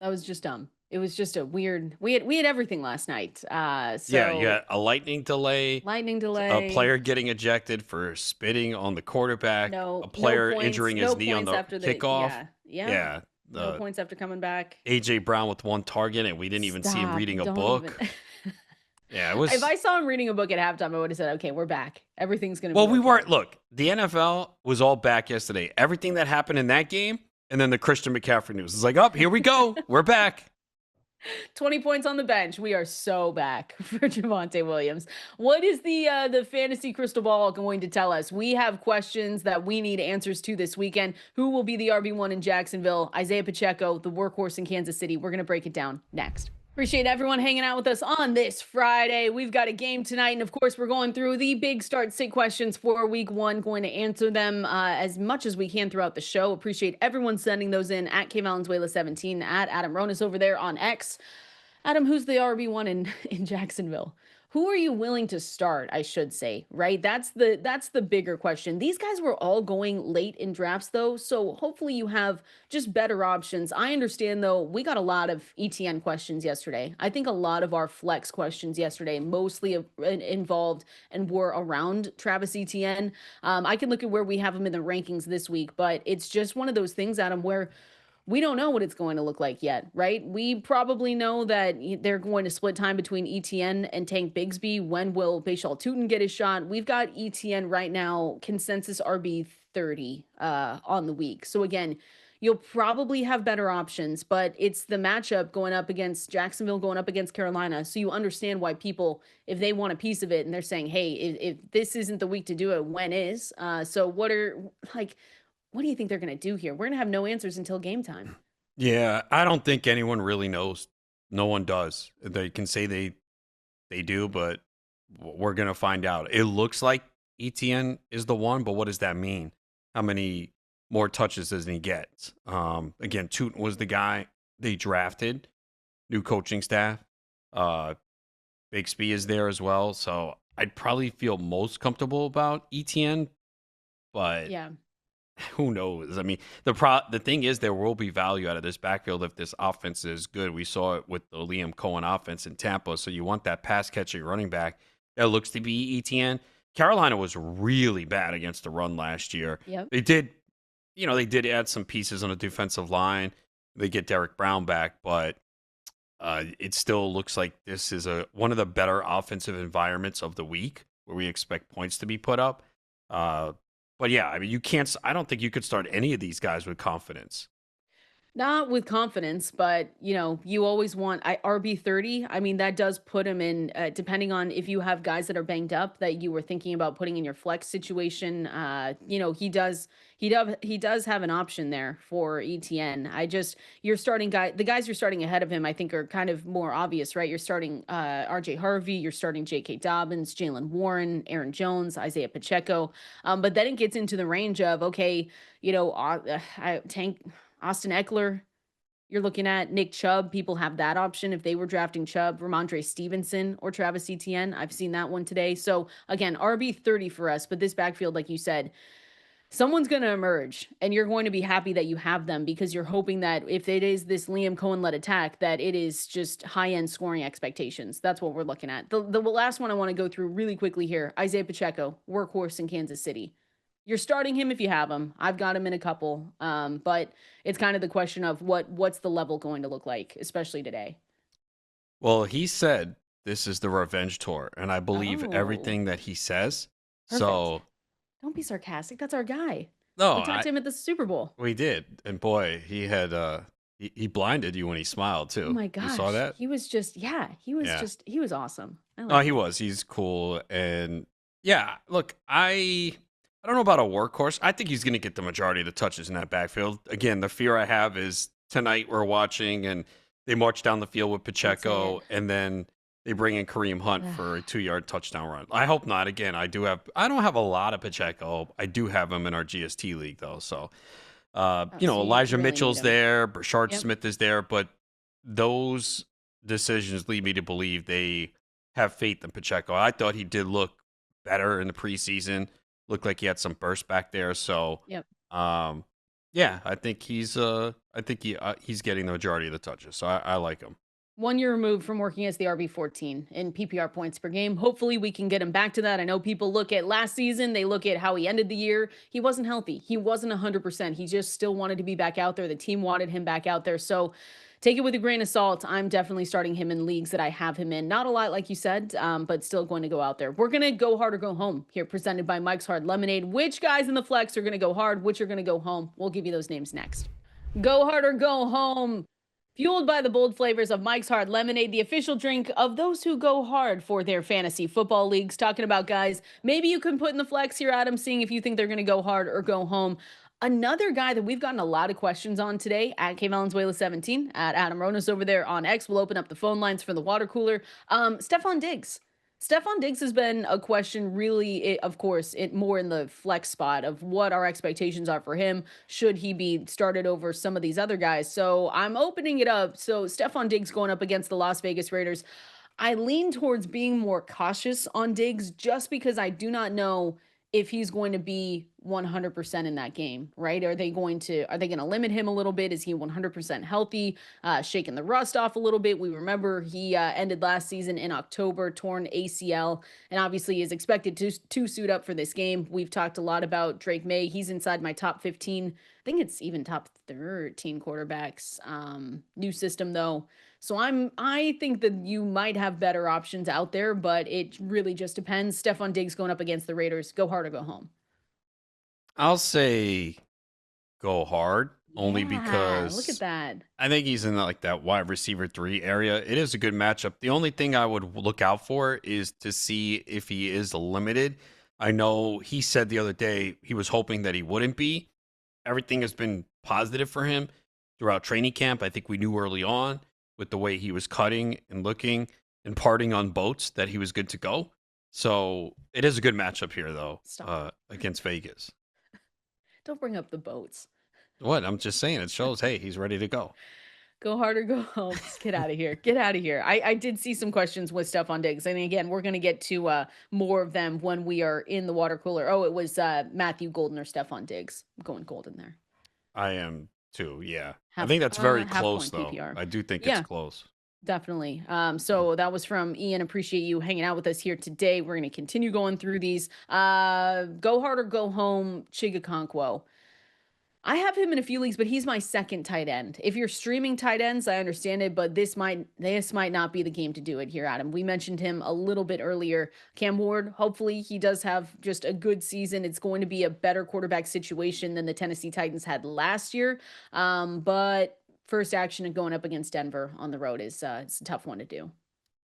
That was just dumb. It was just a weird. We had everything last night. Yeah, you So got a lightning delay, lightning a delay. player getting ejected for spitting on the quarterback, a No player points. injuring his No knee on points the after the. kickoff. Yeah. Yep. Yeah, No the points after coming back. AJ Brown with one target, and we didn't even see him Stop. reading a Don't even. book. Yeah, it If was. I saw him reading a book at halftime, I would have said, "Okay, we're back. Everything's gonna Well, be we okay." weren't. Look, the NFL was all back yesterday. Everything that happened in that game, and then the Christian McCaffrey news is like, oh, here we go. We're back. 20 points on the bench. We are so back for Javonte Williams. What is the fantasy crystal ball going to tell us? We have questions that we need answers to this weekend. Who will be the RB1 in Jacksonville? Isiah Pacheco, the workhorse in Kansas City. We're going to break it down next. Appreciate everyone hanging out with us on this Friday. We've got a game tonight, and of course, we're going through the big start sit questions for week one, going to answer them as much as we can throughout the show. Appreciate everyone sending those in at Valenzuela17, at Adam Ronis over there on X. Adam, who's the RB1 in Jacksonville? Who are you willing to start, I should say, right? That's the bigger question. These guys were all going late in drafts though, so hopefully you have just better options. I understand though, we got a lot of ETN questions yesterday. I think a lot of our flex questions yesterday mostly involved and were around Travis Etienne. I can look at where we have him in the rankings this week, but it's just one of those things, Adam, where we don't know what it's going to look like yet, right? We probably know that they're going to split time between ETN and Tank Bigsby. When will Bashal Tutin get his shot? We've got ETN right now, consensus RB 30 on the week. So again, you'll probably have better options, but it's the matchup going up against Jacksonville, going up against Carolina. So you understand why people, if they want a piece of it and they're saying, hey, if this isn't the week to do it, when is? So what do you think they're going to do here? We're going to have no answers until game time. Yeah, I don't think anyone really knows. No one does. They can say they do, but we're gonna find out. It looks like ETN is the one, but what does that mean? How many more touches does he get? Again, Tootin was the guy they drafted. New coaching staff. Bixby is there as well, so I'd probably feel most comfortable about ETN, but Yeah. who knows? I mean, the thing is, there will be value out of this backfield if this offense is good. We saw it with the Liam Cohen offense in Tampa. So you want that pass catching running back that looks to be ETN. Carolina was really bad against the run last year. Yep. They did add some pieces on the defensive line. They get Derek Brown back, but it still looks like this is one of the better offensive environments of the week where we expect points to be put up. But yeah, I mean, I don't think you could start any of these guys with confidence. Not with confidence, but you always want RB 30. I mean, that does put him in, depending on if you have guys that are banged up that you were thinking about putting in your flex situation. He does have an option there for ETN. The guys you're starting ahead of him, I think are kind of more obvious, right? You're starting RJ Harvey, you're starting J.K. Dobbins, Jalen Warren, Aaron Jones, Isiah Pacheco. But then it gets into the range of, okay, Tank. Austin Eckler, you're looking at Nick Chubb. People have that option if they were drafting Chubb, Ramondre Stevenson, or Travis Etienne. I've seen that one today. So again, RB 30 for us, but this backfield, like you said, someone's going to emerge and you're going to be happy that you have them because you're hoping that if it is this Liam Cohen-led attack, that it is just high-end scoring expectations. That's what we're looking at. The last one I want to go through really quickly here, Isiah Pacheco, workhorse in Kansas City. You're starting him if you have him. I've got him in a couple. But it's kind of the question of what's the level going to look like, especially today. Well, he said this is the revenge tour, and I believe Oh, everything that he says. perfect. So Don't be sarcastic. That's our guy. no, We talked to him at the Super Bowl. we did, and boy, he had he blinded you when he smiled too. Oh my You saw gosh. that? He was just, Yeah. he was awesome. I No, like he him. was. He's cool, and yeah. Look, I don't know about a workhorse. I think he's going to get the majority of the touches in that backfield. Again, the fear I have is tonight we're watching and they march down the field with Pacheco and then they bring in Kareem Hunt for a 2-yard touchdown run. I hope not. Again, I don't have a lot of Pacheco. I do have him in our GST league though. So, So you Elijah really need Mitchell's him. there, Brashard Yep. Smith is there, but those decisions lead me to believe they have faith in Pacheco. I thought he did look better in the preseason. Looked like he had some burst back there. So, Yep. um, Yeah, I think he's getting the majority of the touches, so I like him. 1 year removed from working as the RB14 in PPR points per game. Hopefully, we can get him back to that. I know people look at last season, they look at how he ended the year. He wasn't healthy. He wasn't 100%. He just still wanted to be back out there. The team wanted him back out there. So take it with a grain of salt. I'm definitely starting him in leagues that I have him in. Not a lot, like you said, but still going to go out there. We're going to go hard or go home here, presented by Mike's Hard Lemonade. Which guys in the flex are going to go hard? Which are going to go home? We'll give you those names next. Go hard or go home. Fueled by the bold flavors of Mike's Hard Lemonade, the official drink of those who go hard for their fantasy football leagues. Talking about guys, maybe you can put in the flex here, Adam, seeing if you think they're going to go hard or go home. Another guy that we've gotten a lot of questions on today at K Valenzuela 17, at Adam Ronis over there on X. We'll open up the phone lines for the water cooler. Stefon Diggs. Stefon Diggs has been a question, really, of course, it more in the flex spot of what our expectations are for him. Should he be started over some of these other guys? So I'm opening it up. So Stefon Diggs going up against the Las Vegas Raiders. I lean towards being more cautious on Diggs just because I do not know if he's going to be 100% in that game, right? Are they going to limit him a little bit? Is he 100% healthy? Shaking the rust off a little bit. We remember he ended last season in October, torn ACL, and obviously is expected to suit up for this game. We've talked a lot about Drake May. He's inside my top 15. I think it's even top 13 quarterbacks. New system though. So I think that you might have better options out there, but it really just depends. Stefon Diggs going up against the Raiders. Go hard or go home. I'll say go hard only Yeah, look at because that. I think he's in like that wide receiver 3 area. It is a good matchup. The only thing I would look out for is to see if he is limited. I know he said the other day he was hoping that he wouldn't be. Everything has been positive for him throughout training camp. I think we knew early on with the way he was cutting and looking and parting on boats that he was good to go. So it is a good matchup here, though, Stop. against Vegas. Don't bring up the boats. What? I'm just saying it shows, hey, he's ready to go. Go hard or go home. Just get out of here. Get out of here. I did see some questions with stuff on Diggs. And again, we're going to get to more of them when we are in the water cooler. Oh, it was Matthew Golden or Stefon Diggs. I'm going Golden there. I am too, yeah. I Half think that's very half close, point though. PPR. I do think it's Yeah, close. definitely. So that was from Ian. Appreciate you hanging out with us here today. We're going to continue going through these. Go hard or go home, Chig Okonkwo. I have him in a few leagues, but he's my second tight end. If you're streaming tight ends, I understand it, but this might not be the game to do it here, Adam. We mentioned him a little bit earlier. Cam Ward, hopefully he does have just a good season. It's going to be a better quarterback situation than the Tennessee Titans had last year. But first action of going up against Denver on the road is it's a tough one to do.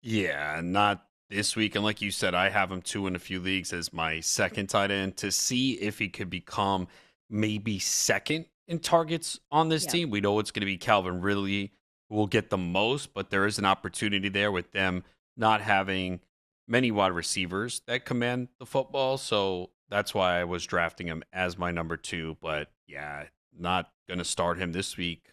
Yeah, not this week. And like you said, I have him too in a few leagues as my second tight end to see if he could become maybe second in targets on this Yep. team. We know it's going to be Calvin Ridley who will get the most, but there is an opportunity there with them not having many wide receivers that command the football. So that's why I was drafting him as my number 2. But yeah, not going to start him this week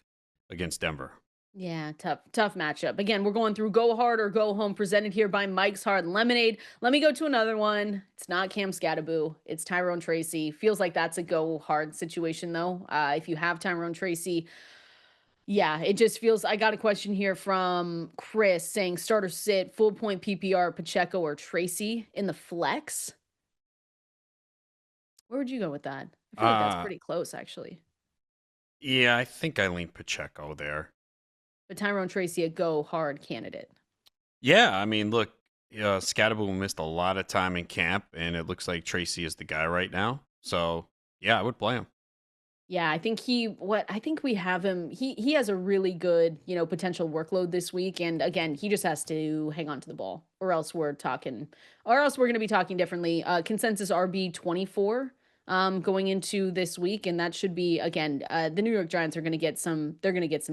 against Denver. Yeah, tough matchup. Again, we're going through go hard or go home, presented here by Mike's Hard Lemonade. Let me go to another one. It's not Cam Scattaboo. It's Tyrone Tracy. Feels like that's a go hard situation though. If you have Tyrone Tracy, yeah, it just feels. I got a question here from Chris saying starter sit, full point PPR, Pacheco or Tracy in the flex. Where would you go with that? I feel like that's Uh, pretty close actually. yeah, I think I lean Pacheco there. But Tyrone Tracy, a go hard candidate. Yeah, I mean, look, Scatterboom missed a lot of time in camp, and it looks like Tracy is the guy right now. So, yeah, I would play him. Yeah, I think we have him. He has a really good, potential workload this week. And again, he just has to hang on to the ball, or else we're gonna be talking differently. Consensus RB 24 going into this week, and that should be again, the New York Giants are gonna get some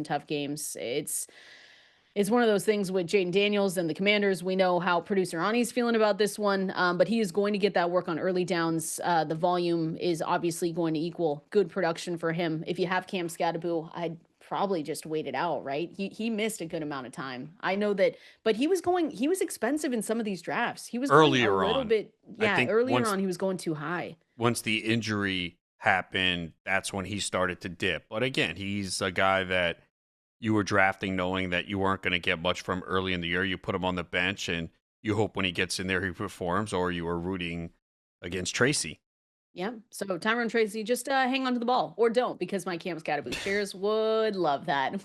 tough games. It's one of those things with Jayden Daniels and the Commanders. We know how producer Ani's feeling about this one, but he is going to get that work on early downs. The volume is obviously going to equal good production for him. If you have Cam Scattaboo, I'd probably just wait it out, right? He missed a good amount of time. I know that, but he was expensive in some of these drafts. He was going a Earlier little on, bit, I yeah, think earlier on he was going too high. once the injury happened, that's when he started to dip. But again, he's a guy that you were drafting knowing that you weren't going to get much from early in the year. You put him on the bench and you hope when he gets in there he performs, or you were rooting against Tracy. Yeah. So Tyrone, Tracy, just hang on to the ball or don't, because my Cam's Cataboo shares would love that.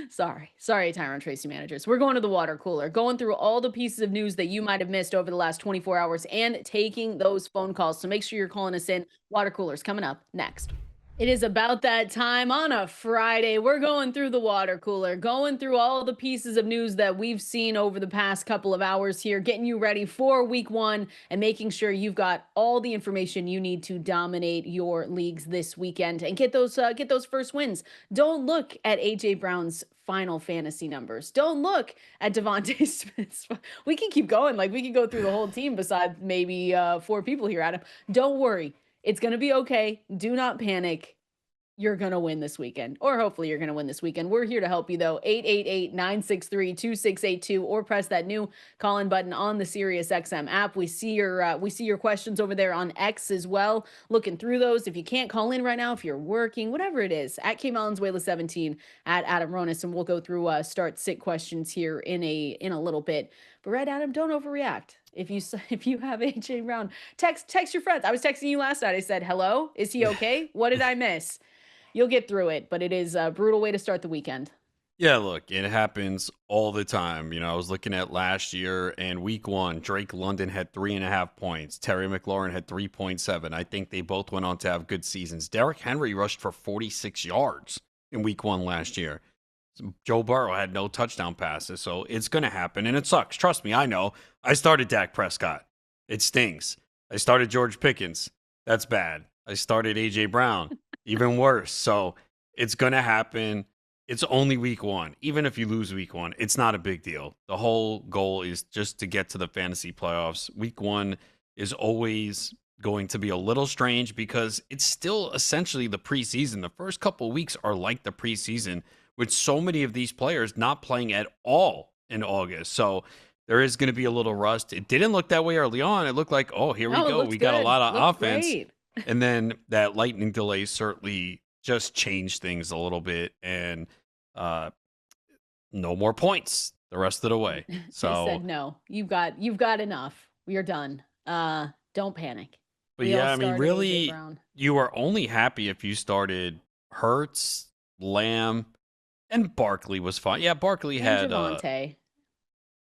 Sorry, Tyrone, Tracy managers. We're going to the water cooler, going through all the pieces of news that you might have missed over the last 24 hours and taking those phone calls. So make sure you're calling us in. Water cooler's coming up next. It is about that time on a Friday. We're going through the water cooler, going through all the pieces of news that we've seen over the past couple of hours here, getting you ready for week one and making sure you've got all the information you need to dominate your leagues this weekend and get those first wins. Don't look at AJ Brown's final fantasy numbers. Don't look at Devontae Smith's. We can keep going. Like, we can go through the whole team besides maybe 4 people here, Adam. Don't worry. It's going to be okay. Do not panic. You're going to win this weekend, or hopefully you're going to win this weekend. We're here to help you though. 888-963-2682, or press that new call-in button on the Sirius XM app. We see your questions over there on X as well. Looking through those. If you can't call in right now, if you're working, whatever it is, at K Valenzuela 17, at Adam Ronis, and we'll go through start sit questions here in a little bit. But right, Adam, don't overreact. If you have AJ Brown, text your friends. I was texting you last night. I said, hello, is he okay? What did I miss? You'll get through it, but it is a brutal way to start the weekend. Yeah, look, it happens all the time. I was looking at last year, and week 1, Drake London had 3.5 points. Terry McLaurin had 3.7. I think they both went on to have good seasons. Derrick Henry rushed for 46 yards in week 1 last year. Joe Burrow had no touchdown passes, so it's going to happen, and it sucks. Trust me, I know. I started Dak Prescott. It stings. I started George Pickens. That's bad. I started A.J. Brown. Even worse. So it's going to happen. It's only week 1. Even if you lose week 1, it's not a big deal. The whole goal is just to get to the fantasy playoffs. Week 1 is always going to be a little strange because it's still essentially the preseason. The first couple weeks are like the preseason, with so many of these players not playing at all in August. So there is going to be a little rust. It didn't look that way early on. It looked like, oh, here we go. We got a lot of offense. Great. And then that lightning delay certainly just changed things a little bit. And no more points the rest of the way. So I said, no, you've got enough. We are done. Don't panic. But yeah, I mean, really, you are only happy if you started Hurts, Lamb, and Barkley was fine. Yeah, Barkley had Javonte.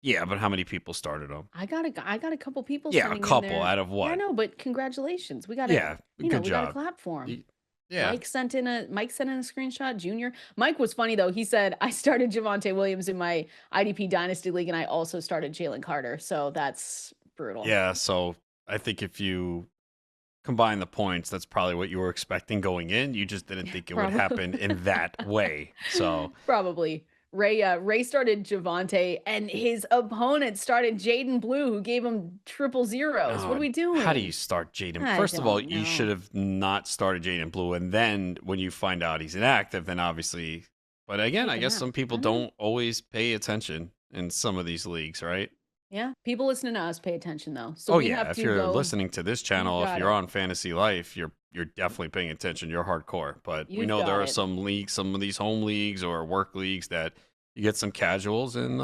Yeah, but how many people started him? I got a couple people. Yeah, a couple out of what? I know, but congratulations. We got good job. We got to clap for him. Yeah. Mike sent in a screenshot. Junior Mike was funny though. He said, I started Javonte Williams in my IDP Dynasty League, and I also started Jalen Carter. So that's brutal. Yeah, so I think if you combine the points, that's probably what you were expecting going in. You just didn't think it would happen in that way. So probably. Ray started Javonte, and his opponent started Jayden Blue, who gave him triple zeros. What are we doing? How do you start Jayden? First of all, you should have not started Jayden Blue, and then when you find out he's inactive, then obviously. But again, I guess some people don't always pay attention in some of these leagues, right? Yeah, people listening to us pay attention though. So if you're listening to this channel, if you're on Fantasy Life, you're definitely paying attention. You're hardcore. But we know there are some leagues, some of these home leagues or work leagues that you get some casuals and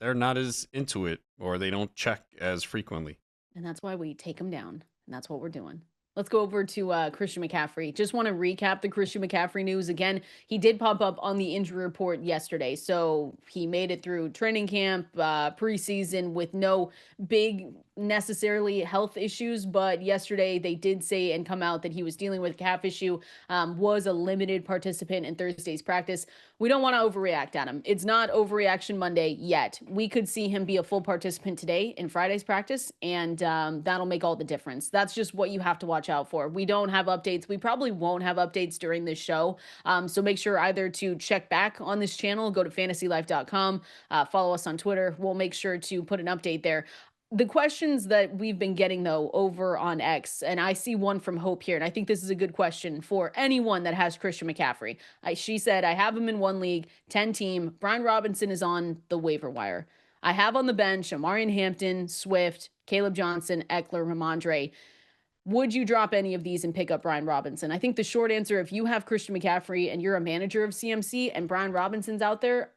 they're not as into it, or they don't check as frequently. And that's why we take them down. And that's what we're doing. Let's go over to Christian McCaffrey. Just want to recap the Christian McCaffrey news. Again, he did pop up on the injury report yesterday. So he made it through training camp, preseason with no big necessarily health issues. But yesterday they did say and come out that he was dealing with a calf issue, was a limited participant in Thursday's practice. We don't want to overreact, Adam. It's not overreaction Monday yet. We could see him be a full participant today in Friday's practice, and that'll make all the difference. That's just what you have to watch out for. We don't have updates. We probably won't have updates during this show. So make sure either to check back on this channel, go to fantasylife.com, follow us on Twitter. We'll make sure to put an update there. The questions that we've been getting, though, over on X, and I see one from Hope here, and I think this is a good question for anyone that has Christian McCaffrey. She said, I have him in one league, 10-team. Brian Robinson is on the waiver wire. I have on the bench Omarion, Hampton, Swift, Caleb Johnson, Eckler, Ramondre. would you drop any of these and pick up Brian Robinson? I think the short answer, if you have Christian McCaffrey and you're a manager of CMC and Brian Robinson's out there,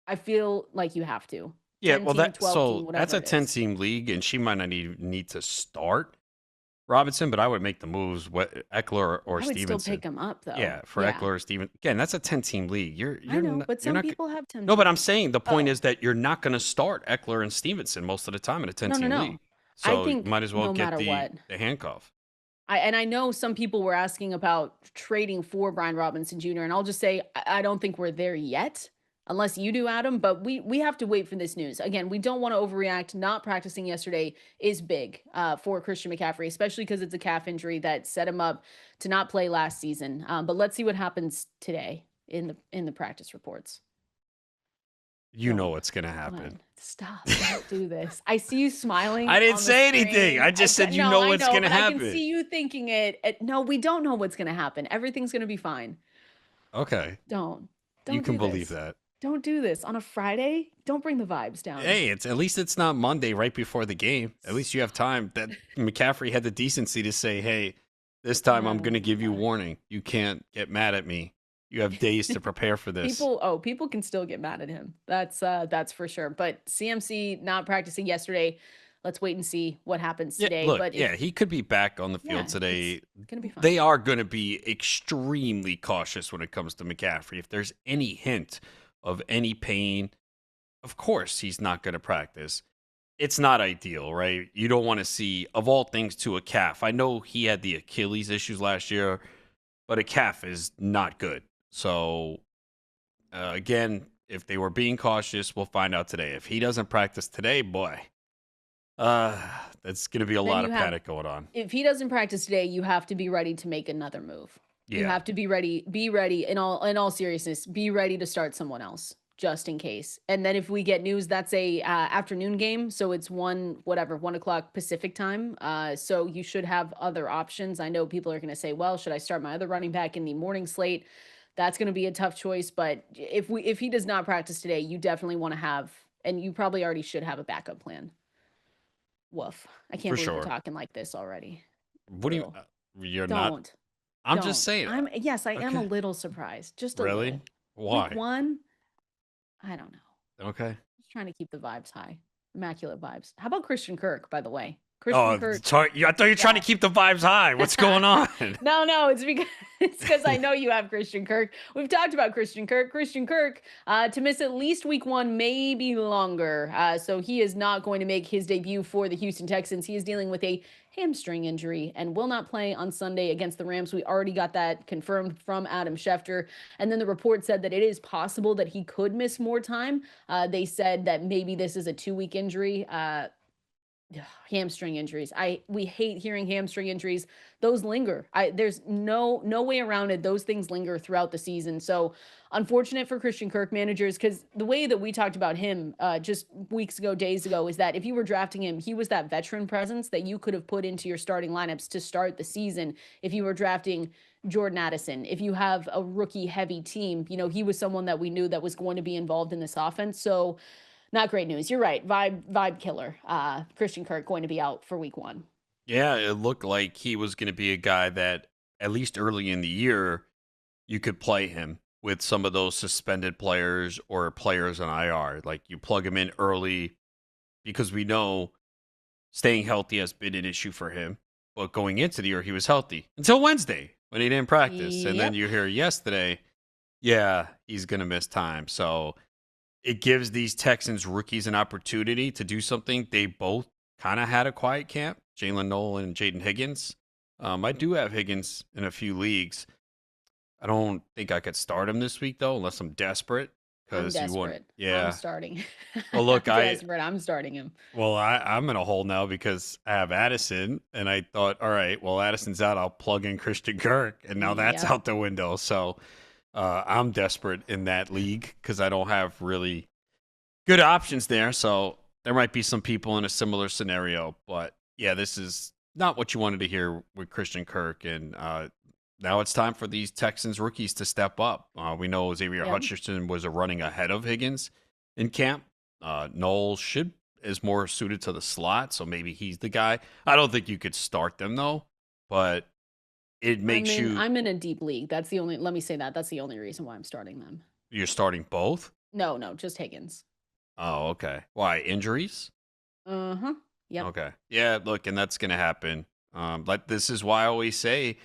I feel like you have to. Yeah, 10 well, team, 12 team, whatever that's a it is. 10-team league, and she might not even need to start Robinson, but I would make the moves, Eckler or I would Stevenson. still pick him up, though. Yeah, for Eckler or Stevenson. Again, that's a 10-team league. I know, but some people have 10. No, but I'm saying the point is that you're not going to start Eckler and Stevenson most of the time in a 10-team league. So I think you might as well no get matter the handcuff. I know some people were asking about trading for Brian Robinson Jr., and I'll just say I don't think we're there yet, unless you do, Adam, but we have to wait for this news. Again, we don't want to overreact. Not practicing yesterday is big for Christian McCaffrey, especially because it's a calf injury that set him up to not play last season. But let's see what happens today in the practice reports. You know what's going to happen. Stop. Don't do this. I see you smiling. I didn't say anything. I just said you know what's going to happen. I can see you thinking it. No, we don't know what's going to happen. Everything's going to be fine. Okay. Don't you can believe that. Don't do this on a Friday. Don't bring the vibes down. Hey, at least it's not Monday right before the game. At least you have time. That McCaffrey had the decency to say, "Hey, this time I'm going to give you warning. You can't get mad at me. You have days to prepare for this." People can still get mad at him. That's for sure. But CMC not practicing yesterday. Let's wait and see what happens today. Look, but he could be back on the field today. It's gonna be fine. They are going to be extremely cautious when it comes to McCaffrey. If there's any hint of any pain, of course he's not going to practice. It's not ideal, right? You don't want to see, of all things, to a calf. I know he had the Achilles issues last year, but a calf is not good. So, again, if they were being cautious, we'll find out today. If he doesn't practice today, boy, that's going to be a lot of panic going on. If he doesn't practice today, you have to be ready to make another move. Yeah. You have to be ready. Be ready in all seriousness. Be ready to start someone else just in case. And then if we get news, that's a afternoon game, so it's 1 o'clock Pacific time. So you should have other options. I know people are going to say, "Well, should I start my other running back in the morning slate?" That's going to be a tough choice. But if he does not practice today, you definitely want to have, and you probably already should have, a backup plan. Woof! I can't believe we're talking like this already. What do you? You're Don't. not. I'm just saying. I am a little surprised. Just a really? little. Why? Week 1? I don't know. Okay. Just trying to keep the vibes high. Immaculate vibes. How about Christian Kirk, by the way? Kirk. Sorry, I thought you were trying to keep the vibes high. What's going on? No, it's because I know you have Christian Kirk. We've talked about Christian Kirk. Christian Kirk to miss at least week 1, maybe longer. So he is not going to make his debut for the Houston Texans. He is dealing with a hamstring injury and will not play on Sunday against the Rams. We already got that confirmed from Adam Schefter. And then the report said that it is possible that he could miss more time. They said that maybe this is a 2-week injury. Hamstring injuries. We hate hearing hamstring injuries. Those linger. There's no way around it. Those things linger throughout the season. So unfortunate for Christian Kirk managers, because the way that we talked about him just weeks ago, days ago, is that if you were drafting him, he was that veteran presence that you could have put into your starting lineups to start the season. If you were drafting Jordan Addison, if you have a rookie heavy team, he was someone that we knew that was going to be involved in this offense. So not great news. You're right. Vibe killer. Christian Kirk going to be out for week 1. Yeah, it looked like he was going to be a guy that, at least early in the year, you could play him with some of those suspended players or players on IR. Like, you plug him in early because we know staying healthy has been an issue for him. But going into the year, he was healthy until Wednesday when he didn't practice. Yep. And then you hear yesterday, yeah, he's going to miss time. So it gives these Texans rookies an opportunity to do something. They both kind of had a quiet camp, Jalen Nolan and Jayden Higgins. I do have Higgins in a few leagues. I don't think I could start him this week, though, unless I'm desperate. I'm desperate. Yeah. I'm starting. Well, look, I'm starting him. Well, I'm in a hole now because I have Addison, and I thought, all right, well, Addison's out. I'll plug in Christian Kirk, and now that's out the window. So I'm desperate in that league because I don't have really good options there. So there might be some people in a similar scenario. But, yeah, this is not what you wanted to hear with Christian Kirk. And now it's time for these Texans rookies to step up. We know Xavier Hutchinson was running ahead of Higgins in camp. Knowles should is more suited to the slot, so maybe he's the guy. I don't think you could start them though, but it makes I'm in a deep league. Let me say that. That's the only reason why I'm starting them. you're starting both? No, just Higgins. Oh, okay. Why? Injuries? Uh-huh. Yep. Okay. Yeah, look, and that's gonna happen. But this is why I always say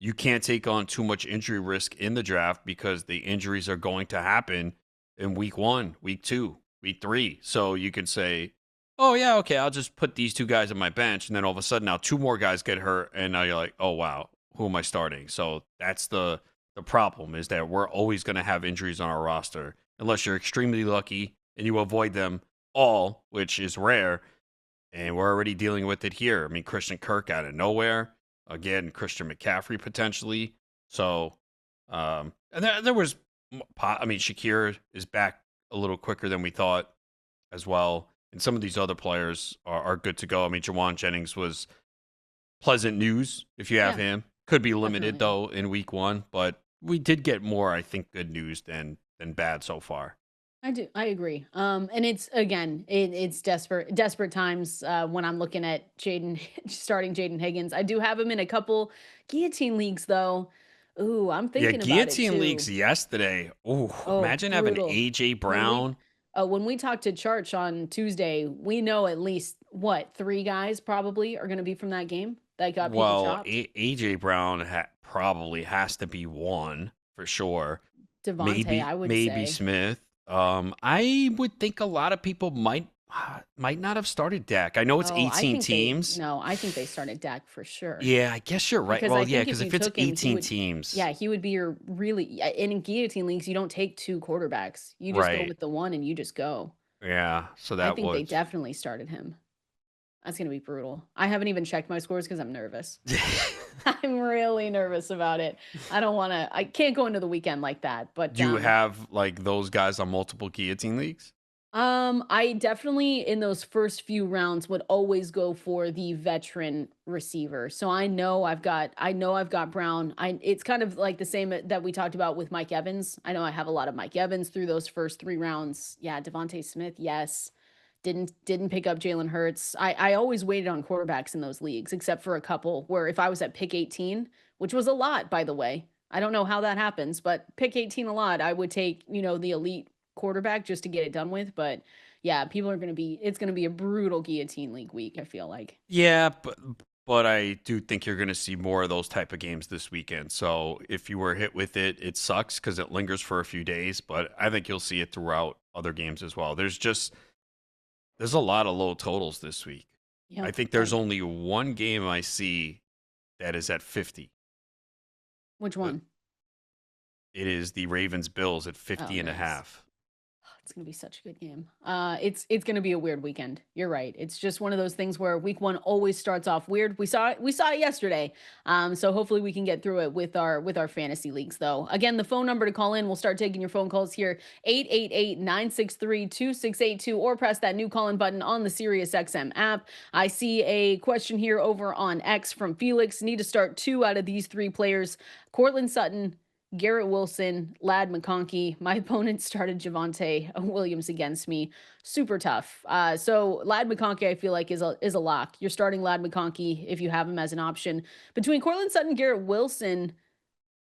you can't take on too much injury risk in the draft because the injuries are going to happen in week 1, week 2, week 3. So you can say, oh, yeah, okay, I'll just put these 2 guys on my bench. And then all of a sudden now 2 more guys get hurt. And now you're like, oh, wow, who am I starting? So that's the problem is that we're always going to have injuries on our roster unless you're extremely lucky and you avoid them all, which is rare. And we're already dealing with it here. I mean, Christian Kirk out of nowhere. Again, Christian McCaffrey potentially. So, and there was, Shakir is back a little quicker than we thought as well. And some of these other players are good to go. I mean, Jawan Jennings was pleasant news if you have him. Could be limited, though, in week 1. But we did get more, I think, good news than bad so far. I agree. And it's desperate times when I'm looking at starting Jayden Higgins. I do have him in a couple guillotine leagues though. Ooh, I'm thinking about it guillotine too. leagues yesterday. Ooh, imagine having brutal. AJ Brown. When we talked to Church on Tuesday, we know at least 3 guys probably are going to be from that game that got people chopped. AJ Brown probably has to be one for sure. Devontae, I would maybe say. Smith. I would think a lot of people might not have started Dak. I know it's 18 teams. I think they started Dak for sure. Yeah, I guess you're right. Because if it's 18 teams. Yeah, he would be your in guillotine leagues, you don't take 2 quarterbacks. You just go with the one and you just go. Yeah, so I think they definitely started him. That's going to be brutal. I haven't even checked my scores because I'm nervous. I'm really nervous about it. I can't go into the weekend like that. But do you have like those guys on multiple guillotine leagues? I definitely in those first few rounds would always go for the veteran receiver. So I know I've got Brown. It's kind of like the same that we talked about with Mike Evans. I know I have a lot of Mike Evans through those first 3 rounds. Yeah, Devontae Smith, yes. Didn't pick up Jalen Hurts. I always waited on quarterbacks in those leagues, except for a couple where if I was at pick 18, which was a lot, by the way. I don't know how that happens, but pick 18 a lot, I would take, the elite quarterback just to get it done with. But yeah, it's going to be a brutal guillotine league week, I feel like. Yeah, but I do think you're going to see more of those type of games this weekend. So if you were hit with it, it sucks because it lingers for a few days, but I think you'll see it throughout other games as well. There's a lot of low totals this week. Yep. I think there's only one game I see that is at 50. Which one? It is the Ravens-Bills at 50 and a half. It's going to be such a good game. It's going to be a weird weekend. You're right. It's just one of those things where week 1 always starts off weird. We saw it yesterday. So hopefully we can get through it with our fantasy leagues though. Again, the phone number to call in, we'll start taking your phone calls here, 888-963-2682, or press that new call-in button on the Sirius XM app. I see a question here over on X from Felix. Need to start 2 out of these 3 players. Courtland Sutton, Garrett Wilson, Ladd McConkey. My opponent started Javonte Williams against me. Super tough. So Ladd McConkey, I feel like is a lock. You're starting Ladd McConkey if you have him as an option. Between Courtland Sutton and Garrett Wilson,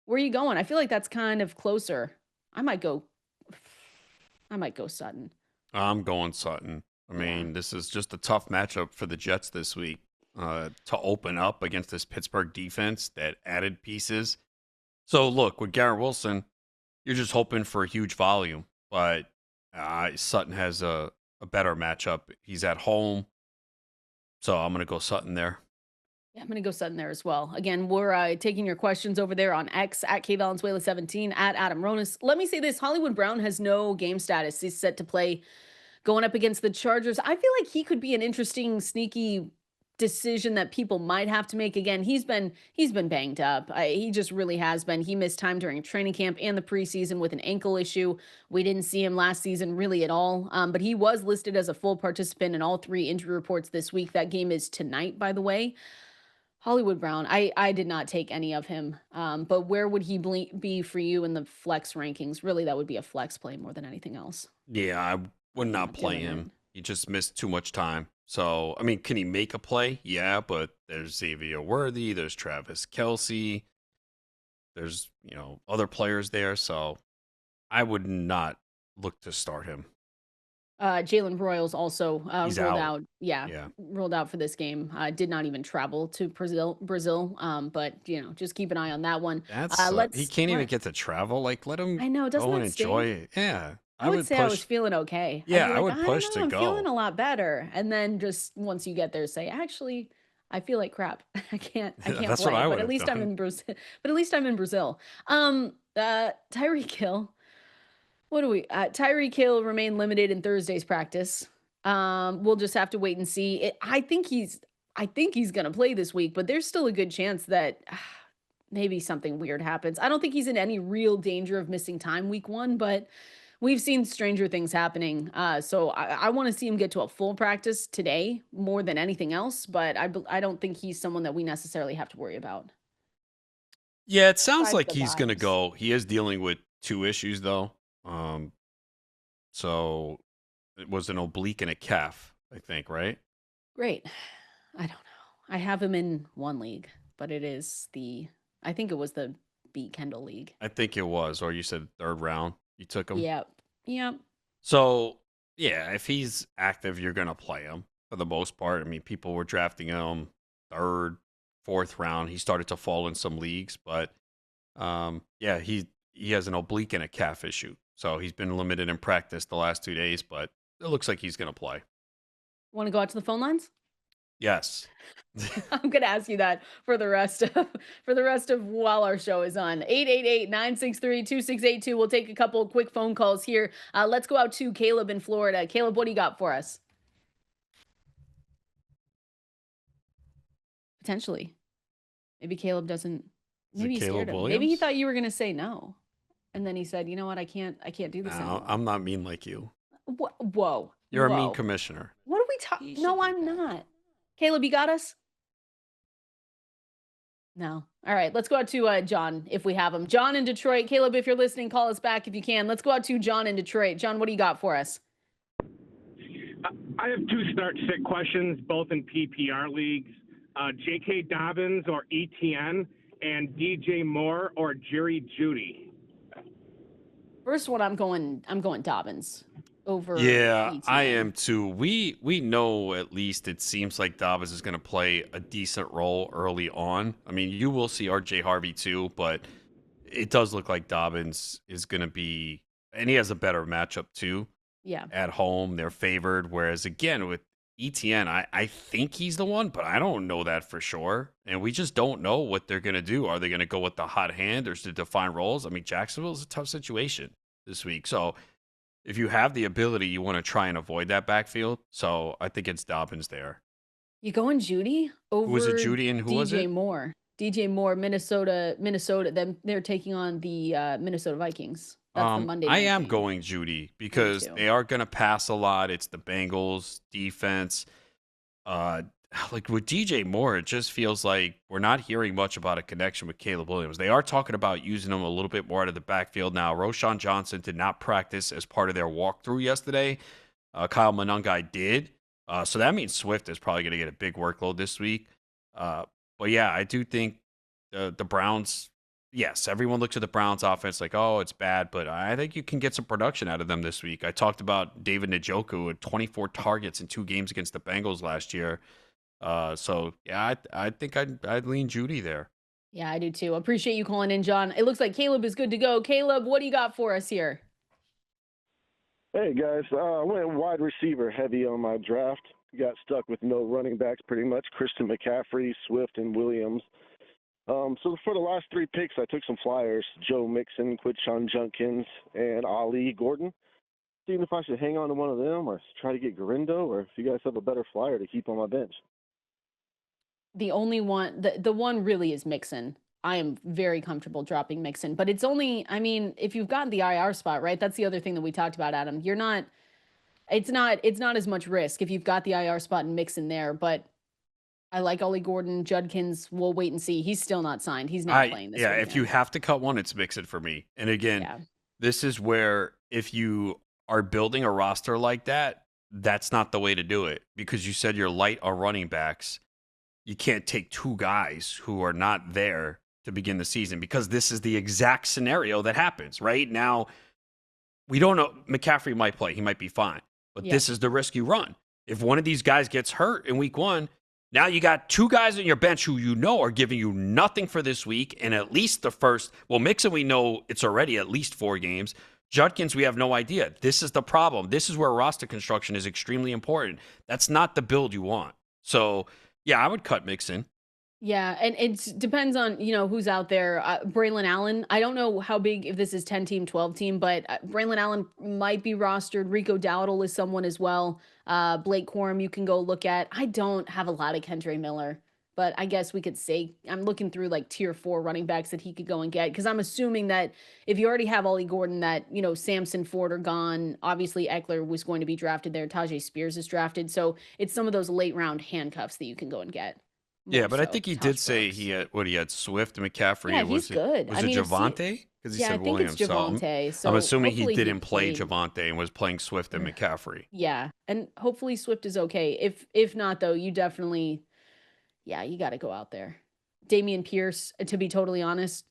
where are you going? I feel like that's kind of closer. I might go Sutton. I'm going Sutton. I mean, this is just a tough matchup for the Jets this week to open up against this Pittsburgh defense that added pieces. So, look, with Garrett Wilson, you're just hoping for a huge volume. But Sutton has a better matchup. He's at home. So, I'm going to go Sutton there. Yeah, I'm going to go Sutton there as well. Again, we're taking your questions over there on X, at KValenzuela17, at Adam Ronis. Let me say this. Hollywood Brown has no game status. He's set to play going up against the Chargers. I feel like he could be an interesting, sneaky decision that people might have to make. Again, he's been banged up. He just really has been. He missed time during training camp and the preseason with an ankle issue. We didn't see him last season really at all, but he was listed as a full participant in all 3 injury reports this week. That game is tonight, by the way. Hollywood Brown, I did not take any of him, but where would he be for you in the flex rankings? Really, that would be a flex play more than anything else. Yeah, I would not play him. He just missed too much time. So, I mean, can he make a play? Yeah, but there's Xavier Worthy, there's Travis Kelce, there's, other players there. So I would not look to start him. Jalen Royals also He's ruled out. out. Yeah, Yeah. ruled out for this game. Did not even travel to Brazil. But just keep an eye on that one. He Let's can't even what? get to travel. Like, let him I know, doesn't go and that enjoy stink? it. Yeah. I I would would say I was push. feeling okay. I'd Yeah, be I like, would I don't push know, to I'm feeling go. a lot better. And then just once you get there, say, actually, I feel like crap. I can't That's what play. I But would at have least I'm done. in Brazil. But at least I'm in Brazil. Tyreek Hill. What do we? Tyreek Hill remained limited in Thursday's practice. We'll just have to wait and see. I think he's gonna play this week, but there's still a good chance that maybe something weird happens. I don't think he's in any real danger of missing time week 1, but we've seen stranger things happening. So I want to see him get to a full practice today more than anything else. But I don't think he's someone that we necessarily have to worry about. Yeah, it sounds Besides like the he's going to vibes. go. He is dealing with two issues, though. Um, so it was an oblique and a calf, I think, right? Great. I don't know. I have him in one league, but I think it was the B Kendall league. I think it was, or you said third round. You took him. Yep. Yep. So, yeah, if he's active, you're going to play him for the most part. I mean, people were drafting him third, fourth round. He started to fall in some leagues, but yeah, he has an oblique and a calf issue. So he's been limited in practice the last 2 days, but it looks like he's going to play. Want to go out to the phone lines? Yes. I'm gonna ask you that for the rest of while our show is on. 888-963-2682. We'll take a couple of quick phone calls here. Let's go out to Caleb in Florida. Caleb, what do you got for us? Potentially. Maybe Caleb doesn't Is it maybe he scared Caleb him. Maybe he Williams? thought you were gonna say no. And then he said, you know what, I can't do this No, anymore. I'm not mean like you. Whoa. You're a mean Whoa. commissioner. What are we talking? No, I'm not. Caleb, you got us? No. All right, let's go out to John if we have him. John in Detroit. Caleb, if you're listening, call us back if you can. Let's go out to John in Detroit. John, what do you got for us? I have two start-sit questions, both in PPR leagues. J.K. Dobbins or ETN, and DJ Moore or Jerry Judy. First one, I'm going Dobbins over Yeah, I ETN. am too. We know at least it seems like Dobbs is going to play a decent role early on. I mean, you will see RJ Harvey too, but it does look like Dobbins is going to be, and he has a better matchup too Yeah. at home. They're favored. Whereas again, with ETN, I think he's the one, but I don't know that for sure. And we just don't know what they're going to do. Are they going to go with the hot hand or to define roles? I mean, Jacksonville is a tough situation this week. So if you have the ability, you want to try and avoid that backfield. So I think it's Dobbins there. You going Judy Who was it, over Judy, and who was DJ it? Moore? DJ Moore, Minnesota. Then they're taking on the Minnesota Vikings. That's the Monday I night am game. going Judy I am because too. they are going to pass a lot. It's the Bengals defense. Uh, like with DJ Moore, it just feels like we're not hearing much about a connection with Caleb Williams. They are talking about using him a little bit more out of the backfield now. Roshan Johnson did not practice as part of their walkthrough yesterday. Kyle Monangai did. So that means Swift is probably going to get a big workload this week. But yeah, I do think the Browns, yes, everyone looks at the Browns offense like, oh, it's bad, but I think you can get some production out of them this week. I talked about David Njoku with 24 targets in 2 games against the Bengals last year. So yeah, I think I'd lean Judy there. Yeah, I do too. Appreciate you calling in, John. It looks like Caleb is good to go. Caleb, what do you got for us here? Hey guys, I went wide receiver heavy on my draft. Got stuck with no running backs pretty much. Christian McCaffrey, Swift, and Williams. So for the last 3 picks, I took some flyers: Joe Mixon, Quidshon Junkins, and Ali Gordon. Seeing if I should hang on to one of them or try to get Garindo, or if you guys have a better flyer to keep on my bench. The only one, the one really is Mixon. I am very comfortable dropping Mixon, but it's only, I mean, if you've got the IR spot, right? That's the other thing that we talked about, Adam. It's not as much risk if you've got the IR spot and Mixon there, but I like Ollie Gordon, Judkins. We'll wait and see. He's still not signed. He's not playing this Yeah, if you weekend. have to cut one, it's Mixon for me. And again, Yeah. this is where if you are building a roster like that, that's not the way to do it because you said you're light on running backs. You can't take two guys who are not there to begin the season because this is the exact scenario that happens, right? Now, we don't know. McCaffrey might play. He might be fine. But this is the risk you run. If one of these guys gets hurt in week 1, now you got two guys on your bench who you know are giving you nothing for this week and at least the first. Well, Mixon, we know it's already at least 4 games. Judkins, we have no idea. This is the problem. This is where roster construction is extremely important. That's not the build you want. So, yeah, I would cut Mixon. Yeah, and it depends on, who's out there. Braylon Allen, I don't know how big, if this is 10-team, 12-team, but Braylon Allen might be rostered. Rico Dowdle is someone as well. Blake Corum you can go look at. I don't have a lot of Kendra Miller, but I guess we could say I'm looking through like tier 4 running backs that he could go and get because I'm assuming that if you already have Ollie Gordon, that, Samson, Ford are gone. Obviously, Eckler was going to be drafted there. Tajay Spears is drafted. So it's some of those late round handcuffs that you can go and get. Yeah, but I think he did say he had Swift, McCaffrey. Yeah, he's good. Was it Javonte? Because he said I think Williams. it's Javonte. So I'm assuming he didn't play Javonte and was playing Swift and McCaffrey. Yeah, and hopefully Swift is okay. If not, though, you definitely, you got to go out there. Damian Pierce, to be totally honest,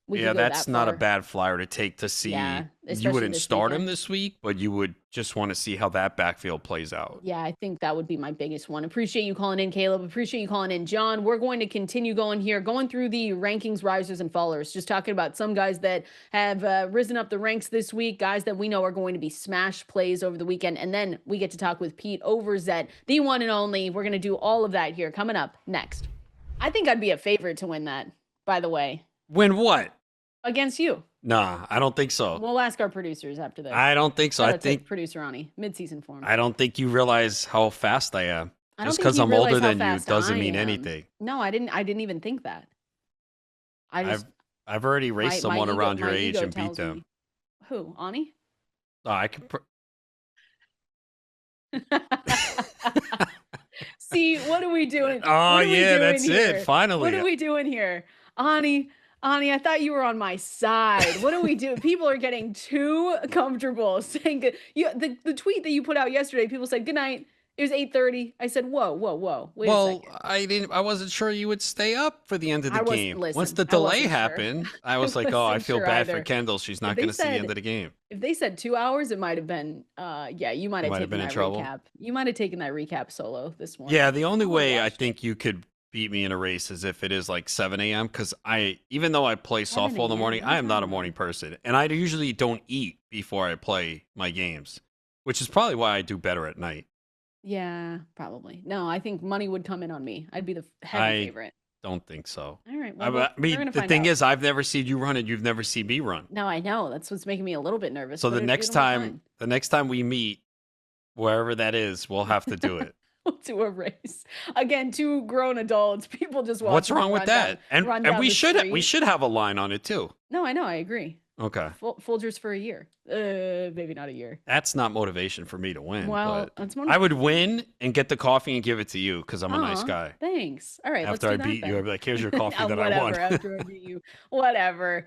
that's not a bad flyer to take to see. Yeah, you wouldn't start him this week, but you would just want to see how that backfield plays out. Yeah, I think that would be my biggest one. Appreciate you calling in, Caleb. Appreciate you calling in, John. We're going to continue going here, going through the rankings, risers, and fallers, just talking about some guys that have risen up the ranks this week, guys that we know are going to be smash plays over the weekend, and then we get to talk with Pete Overzet, the one and only. We're going to do all of that here coming up next. I think I'd be a favorite to win that, by the way. Win what? Against you. Nah, I don't think so. We'll ask our producers after this. I don't think so. I think producer Ronnie, mid-season form. I don't think you realize how fast I am. Just because I'm older than you doesn't mean anything. No, I didn't even think that. I've already raced someone around your age and beat them. Who? Ani? Oh, I can. See, what are we doing? Oh yeah, that's it. Finally. What are we doing here, Ani? I thought you were on my side. What do we do? People are getting too comfortable saying good. The tweet that you put out yesterday, people said good night. It was 8:30. I said, whoa. Wait a second. I wasn't sure you would stay up for the end of the game. Listen, once the delay happened, I was like, I feel bad for Kendall. She's not going to see the end of the game. If they said 2 hours, it might have been, you might have taken that recap. You might have taken that recap solo this morning. Yeah, the only way I think you could beat me in a race is if it is like 7 a.m. because even though I play softball in the morning, I am not a morning person. And I usually don't eat before I play my games, which is probably why I do better at night. Yeah, probably. No, I think money would come in on me. I'd be the heavy favorite. Don't think so. All right. Well, the thing is, I've never seen you run and you've never seen me run. No, I know. That's what's making me a little bit nervous. So the next time we meet, wherever that is, we'll have to do it. We'll do a race again. 2 grown adults. People just walk. What's wrong with that? And we should have a line on it too. No, I know. I agree. Okay. Folgers for a year. Maybe not a year. That's not motivation for me to win. Well, that's I would win and get the coffee and give it to you because I'm a nice guy. Thanks. All right. After I beat you, I'd be like, here's your coffee that I won. After I beat you. Whatever.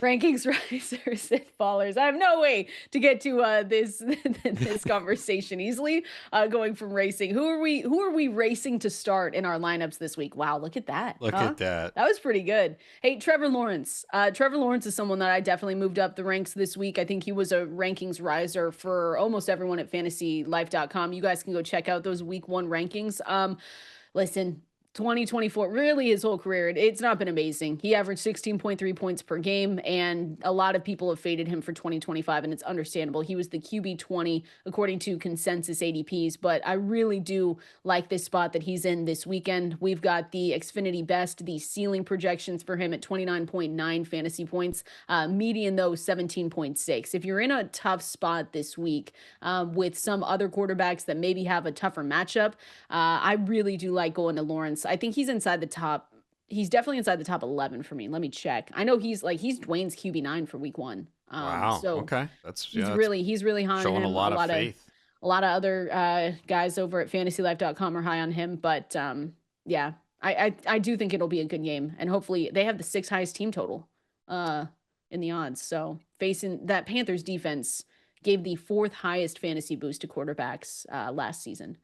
Rankings, risers, and fallers. I have no way to get to this conversation easily. Going from racing, who are we racing to start in our lineups this week? Wow, look at that! Look at that. That was pretty good. Hey, Trevor Lawrence. Trevor Lawrence is someone that I definitely moved up the ranks this week. I think he was a rankings riser for almost everyone at FantasyLife.com. You guys can go check out those week 1 rankings. Listen. 2024, really his whole career, it's not been amazing. He averaged 16.3 points per game, and a lot of people have faded him for 2025, and it's understandable. He was the QB 20 according to consensus ADPs, but I really do like this spot that he's in this weekend. We've got the Xfinity best, the ceiling projections for him at 29.9 fantasy points, median though 17.6. If you're in a tough spot this week with some other quarterbacks that maybe have a tougher matchup, I really do like going to Lawrence. I think he's inside the top. He's definitely inside the top 11 for me. Let me check. I know he's Dwayne's QB9 for week 1. Wow. So okay. He's really high showing on him. a lot of faith. A lot of other guys over at FantasyLife.com are high on him, but yeah, I do think it'll be a good game, and hopefully they have the 6th highest team total in the odds. So facing that Panthers defense gave the 4th highest fantasy boost to quarterbacks last season.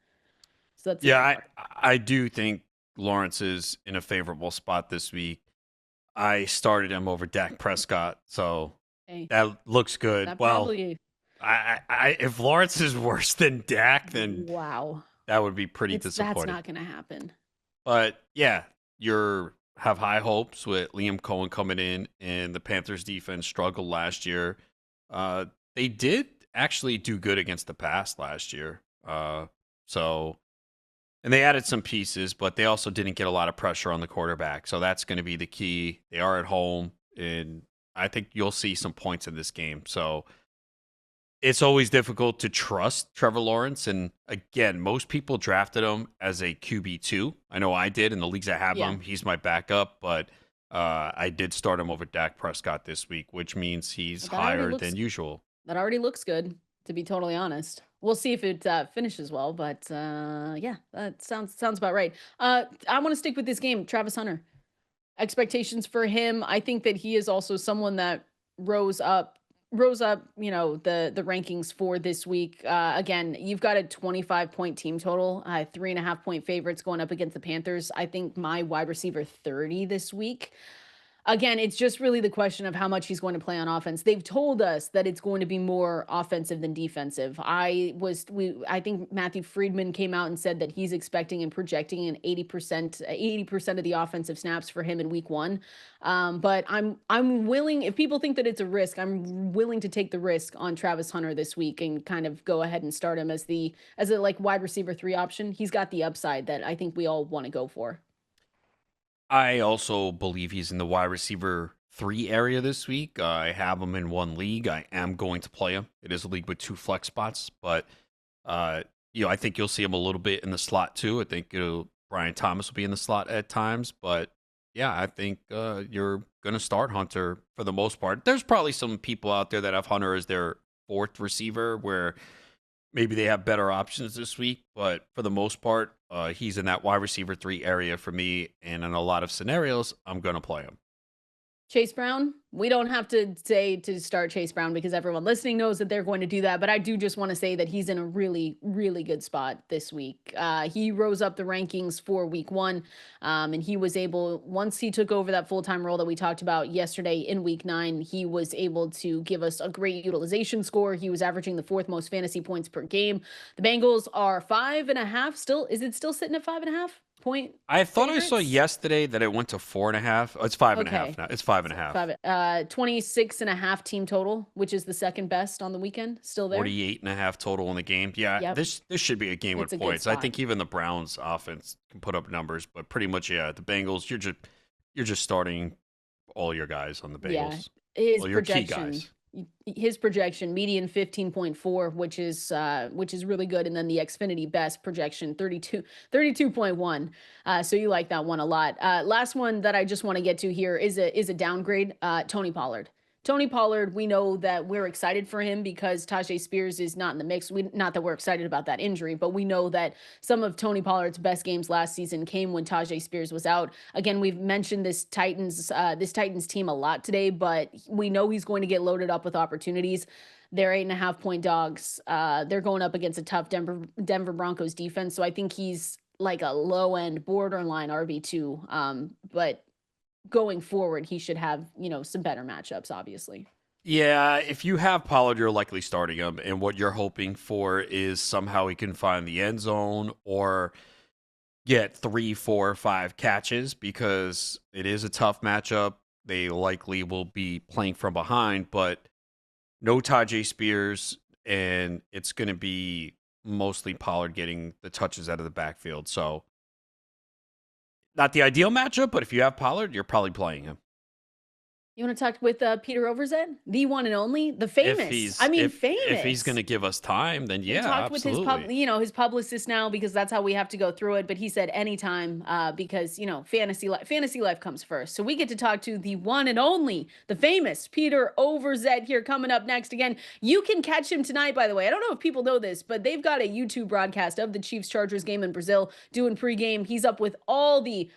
So that's Yeah, I do think Lawrence is in a favorable spot this week. I started him over Dak Prescott, so that looks good. That well, probably... if Lawrence is worse than Dak, then wow, that would be pretty disappointing. That's not going to happen. But yeah, you have high hopes with Liam Cohen coming in, and the Panthers defense struggled last year. They did actually do good against the pass last year. And they added some pieces, but they also didn't get a lot of pressure on the quarterback. So that's going to be the key. They are at home, and I think you'll see some points in this game. So it's always difficult to trust Trevor Lawrence. And again, most people drafted him as a QB2. I know I did in the leagues I have him. He's my backup, but I did start him over Dak Prescott this week, which means he's higher than usual. That already looks good, to be totally honest. We'll see if it finishes well, but yeah, that sounds about right. I want to stick with this game. Travis Hunter. Expectations for him. I think that he is also someone that rose up, you know, the rankings for this week. Again, you've got a 25-point team total, 3.5-point favorites going up against the Panthers. I think my wide receiver 30 this week. Again, it's just really the question of how much he's going to play on offense. They've told us that it's going to be more offensive than defensive. I think Matthew Friedman came out and said that he's expecting and projecting an 80% of the offensive snaps for him in week 1. But I'm willing, if people think that it's a risk, I'm willing to take the risk on Travis Hunter this week and kind of go ahead and start him as a like wide receiver 3 option. He's got the upside that I think we all want to go for. I also believe he's in the wide receiver 3 area this week. I have him in one league. I am going to play him. It is a league with 2 flex spots, but I think you'll see him a little bit in the slot too. I think Brian Thomas will be in the slot at times, but yeah, I think you're going to start Hunter for the most part. There's probably some people out there that have Hunter as their 4th receiver where maybe they have better options this week, but for the most part, he's in that wide receiver 3 area for me, and in a lot of scenarios, I'm going to play him. Chase Brown, we don't have to say to start Chase Brown because everyone listening knows that they're going to do that, but I do just want to say that he's in a really, really good spot this week. He rose up the rankings for week 1, and he was able, once he took over that full-time role that we talked about yesterday in week 9, he was able to give us a great utilization score. He was averaging the 4th most fantasy points per game. The Bengals are 5.5 still. Is it still sitting at 5.5? Point. I thought favorites? I saw yesterday that it went to 4.5. Oh, it's 5.5 now. It's 5.5. 26.5 team total, which is the second best on the weekend. Still there. 48.5 total in the game. Yeah, yep. This should be a game with points. I think even the Browns offense can put up numbers, but pretty much the Bengals. You're just starting all your guys on the Bengals. Yeah, your key guys. His projection median 15.4, which is really good, and then the Xfinity best projection 32.1. So you like that one a lot. Last one that I just want to get to here is a downgrade. Tony Pollard. Tony Pollard, we know that we're excited for him because Tajay Spears is not in the mix. Not that we're excited about that injury, but we know that some of Tony Pollard's best games last season came when Tajay Spears was out. Again, we've mentioned this Titans team a lot today, but we know he's going to get loaded up with opportunities. They're 8.5-point dogs. They're going up against a tough Denver Broncos defense. So I think he's like a low end borderline RB2. But going forward, he should have, some better matchups, obviously. Yeah, if you have Pollard, you're likely starting him, and what you're hoping for is somehow he can find the end zone or get 3, 4, 5 catches because it is a tough matchup. They likely will be playing from behind, but no Tajay Spears, and it's going to be mostly Pollard getting the touches out of the backfield, so not the ideal matchup, but if you have Pollard, you're probably playing him. You want to talk with Peter Overzet, the one and only, the famous? Famous. If he's going to give us time, then yeah, talked absolutely. With his publicist now because that's how we have to go through it. But he said anytime because fantasy life comes first. So we get to talk to the one and only, the famous Peter Overzet here coming up next. Again, you can catch him tonight. By the way, I don't know if people know this, but they've got a YouTube broadcast of the Chiefs-Chargers game in Brazil doing pregame. He's up with all the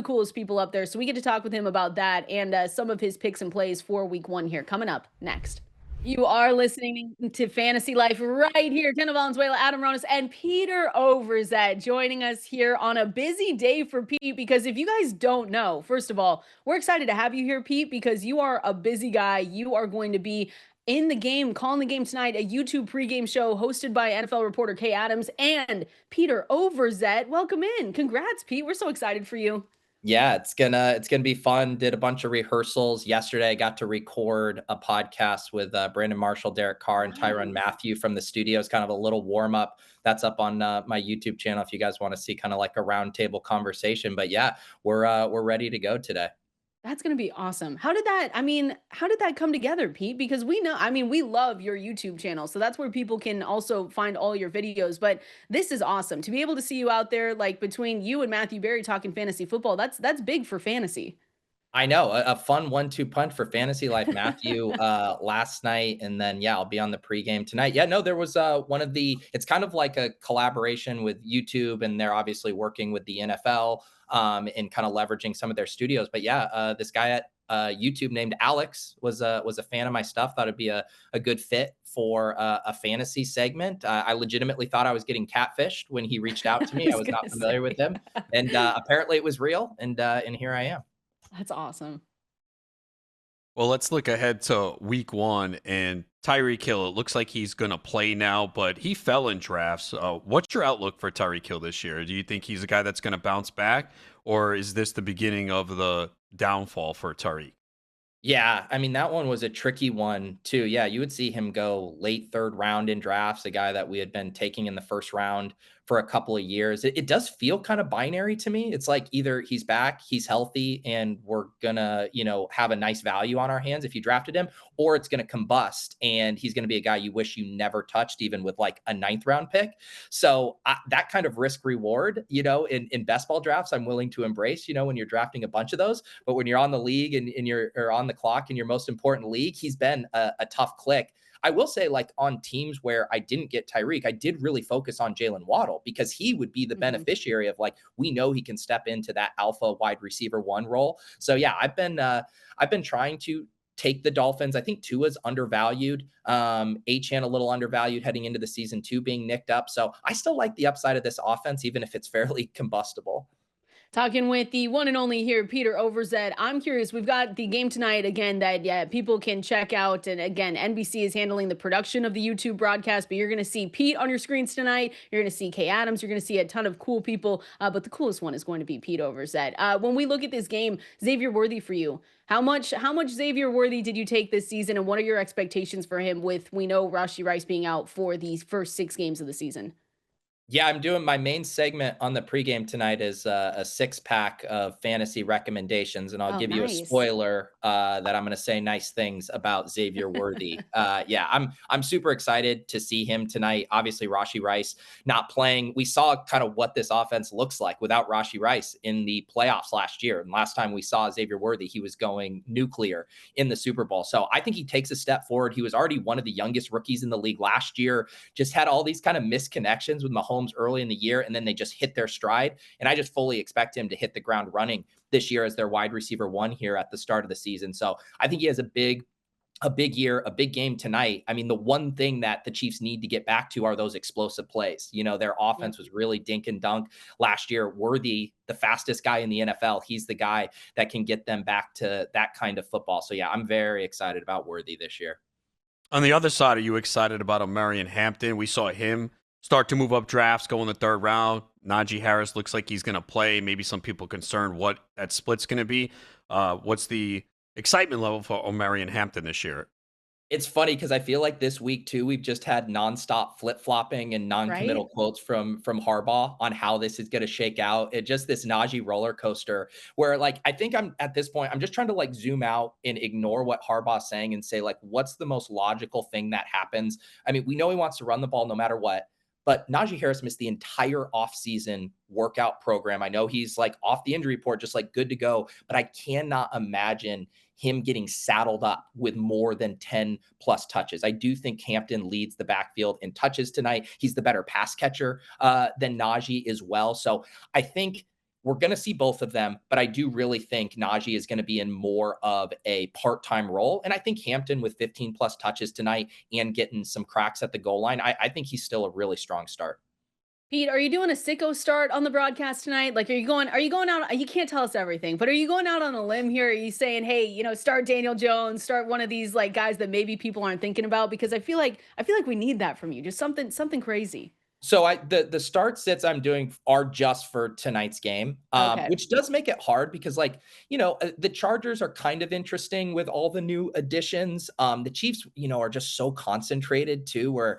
coolest people up there. So we get to talk with him about that and some of his picks and plays for week 1 here coming up next. You are listening to Fantasy Life right here. Kendall, Valenzuela, Adam Ronis, and Peter Overzet joining us here on a busy day for Pete. Because if you guys don't know, first of all, we're excited to have you here, Pete, because you are a busy guy. You are going to be in the game, calling the game tonight, a YouTube pregame show hosted by NFL reporter Kay Adams and Peter Overzet. Welcome in. Congrats, Pete. We're so excited for you. Yeah, it's gonna be fun. Did a bunch of rehearsals yesterday. Got to record a podcast with Brandon Marshall, Derek Carr, and Tyrone Nice. Matthew from the studios. Kind of a little warm up. That's up on my YouTube channel if you guys want to see kind of like a roundtable conversation. But yeah, we're ready to go today. That's gonna be awesome. How did that come together, Pete? Because we love your YouTube channel. So that's where people can also find all your videos. But this is awesome. To be able to see you out there, like between you and Matthew Berry talking fantasy football, that's big for fantasy. I know a fun 1-2 punch for fantasy life, Matthew, last night. And then, yeah, I'll be on the pregame tonight. Yeah, no, there was it's kind of like a collaboration with YouTube, and they're obviously working with the NFL and kind of leveraging some of their studios. But yeah, this guy at YouTube named Alex was a fan of my stuff. Thought it'd be a good fit for a fantasy segment. I legitimately thought I was getting catfished when he reached out to I me. I was was not gonna familiar with say. him, and apparently it was real. And here I am. That's awesome. Well, let's look ahead to week one. And Tyreek Hill, it looks like he's going to play now, but he fell in drafts. What's your outlook for Tyreek Hill this year? Do you think he's a guy that's going to bounce back, or is this the beginning of the downfall for Tyreek? Yeah, I mean, that one was a tricky one too. Yeah, you would see him go late third round in drafts, a guy that we had been taking in the first round for a couple of years. It does feel kind of binary to me. It's like either he's back, he's healthy, and we're gonna, have a nice value on our hands if you drafted him, or it's gonna combust and he's gonna be a guy you wish you never touched, even with like a ninth round pick. So that kind of risk reward, in best ball drafts, I'm willing to embrace, when you're drafting a bunch of those. But when you're on the league and you're or on the clock in your most important league, he's been a tough click. I will say, like on teams where I didn't get Tyreek, I did really focus on Jalen Waddle because he would be the Mhm. beneficiary of like we know he can step into that alpha wide receiver one role. So yeah, I've been trying to take the Dolphins. I think Tua's undervalued. Achan a little undervalued heading into the season two, being nicked up. So I still like the upside of this offense, even if it's fairly combustible. Talking with the one and only here, Peter Overzet. I'm curious. We've got the game tonight again that people can check out. And again, NBC is handling the production of the YouTube broadcast, but you're going to see Pete on your screens tonight. You're going to see Kay Adams. You're going to see a ton of cool people. But the coolest one is going to be Pete Overzet. When we look at this game, Xavier Worthy for you. How much Xavier Worthy did you take this season, and what are your expectations for him? With we know Rashee Rice being out for these first 6 games of the season. Yeah, I'm doing my main segment on the pregame tonight is a six pack of fantasy recommendations, and I'll Oh, give you a nice. spoiler that I'm going to say nice things about Xavier Worthy. Yeah, I'm super excited to see him tonight. Obviously, Rashee Rice not playing. We saw kind of what this offense looks like without Rashee Rice in the playoffs last year, and last time we saw Xavier Worthy, he was going nuclear in the Super Bowl. So I think he takes a step forward. He was already one of the youngest rookies in the league last year. Just had all these kind of misconnections with Mahomes early in the year, and then they just hit their stride. And I just fully expect him to hit the ground running this year as their wide receiver one here at the start of the season. So I think he has a big year, a big game tonight. I mean, the one thing that the Chiefs need to get back to are those explosive plays. Their Yep. offense was really dink and dunk last year. Worthy, the fastest guy in the NFL, he's the guy that can get them back to that kind of football. So yeah, I'm very excited about Worthy this year. On the other side, are you excited about Omarion Hampton? We saw him start to move up drafts, go in the third round. Najee Harris looks like he's going to play. Maybe some people concerned what that split's going to be. What's the excitement level for Omarion Hampton this year? It's funny because I feel like this week too, we've just had nonstop flip-flopping and Right? non-committal quotes from Harbaugh on how this is going to shake out. It just this Najee roller coaster where like I think I'm at this point, I'm just trying to like zoom out and ignore what Harbaugh's saying and say like, what's the most logical thing that happens? I mean, we know he wants to run the ball no matter what. But Najee Harris missed the entire offseason workout program. I know he's like off the injury report, just like good to go, but I cannot imagine him getting saddled up with more than 10 plus touches. I do think Hampton leads the backfield in touches tonight. He's the better pass catcher than Najee as well. So I think we're going to see both of them, but I do really think Najee is going to be in more of a part-time role. And I think Hampton with 15 plus touches tonight and getting some cracks at the goal line, I think he's still a really strong start. Pete, are you doing a sicko start on the broadcast tonight? Like, are you going out? You can't tell us everything, but are you going out on a limb here? Are you saying, hey, start Daniel Jones, start one of these like guys that maybe people aren't thinking about? Because I feel like we need that from you. Just something crazy. So the start sits I'm doing are just for tonight's game, Okay. which does make it hard because the Chargers are kind of interesting with all the new additions. The Chiefs, are just so concentrated too. Where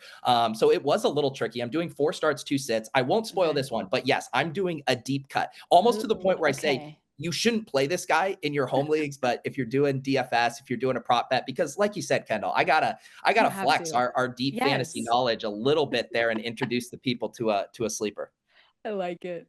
so it was a little tricky. I'm doing 4 starts, 2 sits. I won't spoil Okay. this one, but yes, I'm doing a deep cut, almost to the Ooh, point where I say okay. you shouldn't play this guy in your home leagues, but if you're doing DFS, if you're doing a prop bet, because like you said, Kendall, I You gotta have flex to. our deep fantasy Yes. knowledge a little bit there and introduce the people to a sleeper. I like it.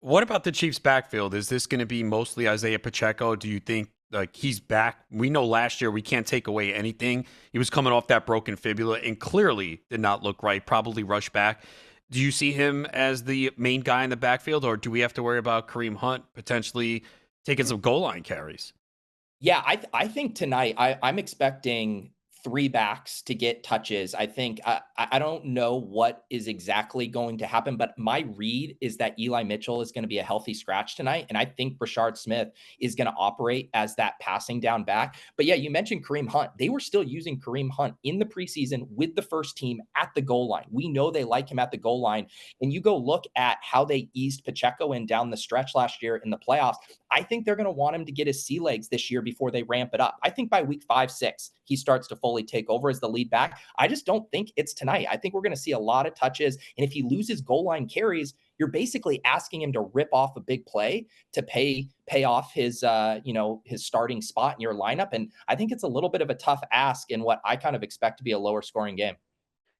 What about the Chiefs' backfield? Is this going to be mostly Isiah Pacheco? Do you think like he's back? We know last year we can't take away anything. He was coming off that broken fibula and clearly did not look right. Probably rushed back. Do you see him as the main guy in the backfield, or do we have to worry about Kareem Hunt potentially taking some goal line carries? Yeah, I think tonight I'm expecting 3 backs to get touches. I think I don't know what is exactly going to happen, but my read is that Eli Mitchell is going to be a healthy scratch tonight, and I think Brashard Smith is going to operate as that passing down back. But yeah, you mentioned Kareem Hunt. They were still using Kareem Hunt in the preseason with the first team at the goal line. We know they like him at the goal line, and you go look at how they eased Pacheco in down the stretch last year in the playoffs. I think they're going to want him to get his sea legs this year before they ramp it up. I think by week 5, 6, he starts to fully take over as the lead back. I just don't think it's tonight. I think we're going to see a lot of touches. And if he loses goal line carries, you're basically asking him to rip off a big play to pay off his his starting spot in your lineup. And I think it's a little bit of a tough ask in what I kind of expect to be a lower scoring game.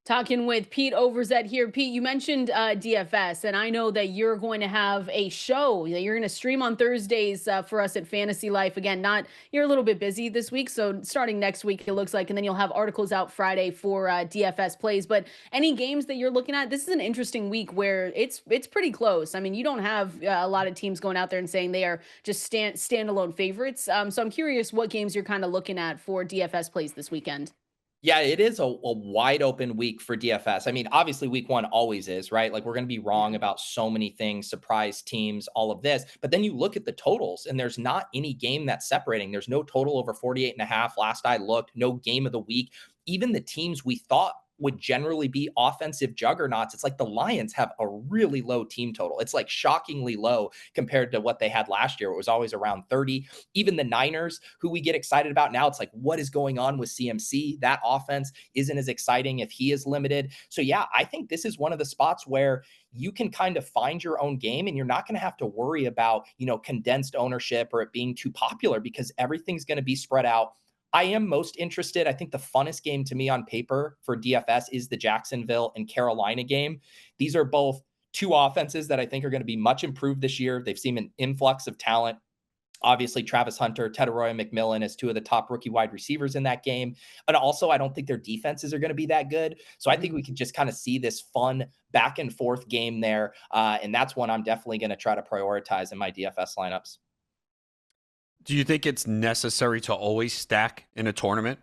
Talking with Pete Overzet here. Pete, you mentioned DFS, and I know that you're going to have a show that you're going to stream on Thursdays for us at Fantasy Life. Again, not you're a little bit busy this week, so starting next week it looks like, and then you'll have articles out Friday for DFS plays. But any games that you're looking at, this is an interesting week where it's pretty close. I mean, you don't have a lot of teams going out there and saying they are just standalone favorites. So I'm curious what games you're kind of looking at for DFS plays this weekend. Yeah, it is a wide open week for DFS. I mean, obviously, week 1 always is, right? Like, we're going to be wrong Yeah. about so many things, surprise teams, all of this. But then you look at the totals, and there's not any game that's separating. There's no total over 48.5. Last I looked, no game of the week. Even the teams we thought would generally be offensive juggernauts. It's like the Lions have a really low team total. It's like shockingly low compared to what they had last year. It was always around 30. Even the Niners, who we get excited about now, it's like, what is going on with CMC? That offense isn't as exciting if he is limited. So yeah, I think this is one of the spots where you can kind of find your own game and you're not going to have to worry about, condensed ownership or it being too popular because everything's going to be spread out. I am most interested. I think the funnest game to me on paper for DFS is the Jacksonville and Carolina game. These are both 2 offenses that I think are going to be much improved this year. They've seen an influx of talent. Obviously, Travis Hunter, Tedoroy McMillan as 2 of the top rookie wide receivers in that game. And also, I don't think their defenses are going to be that good. So I think we can just kind of see this fun back and forth game there. And that's one I'm definitely going to try to prioritize in my DFS lineups. Do you think it's necessary to always stack in a tournament?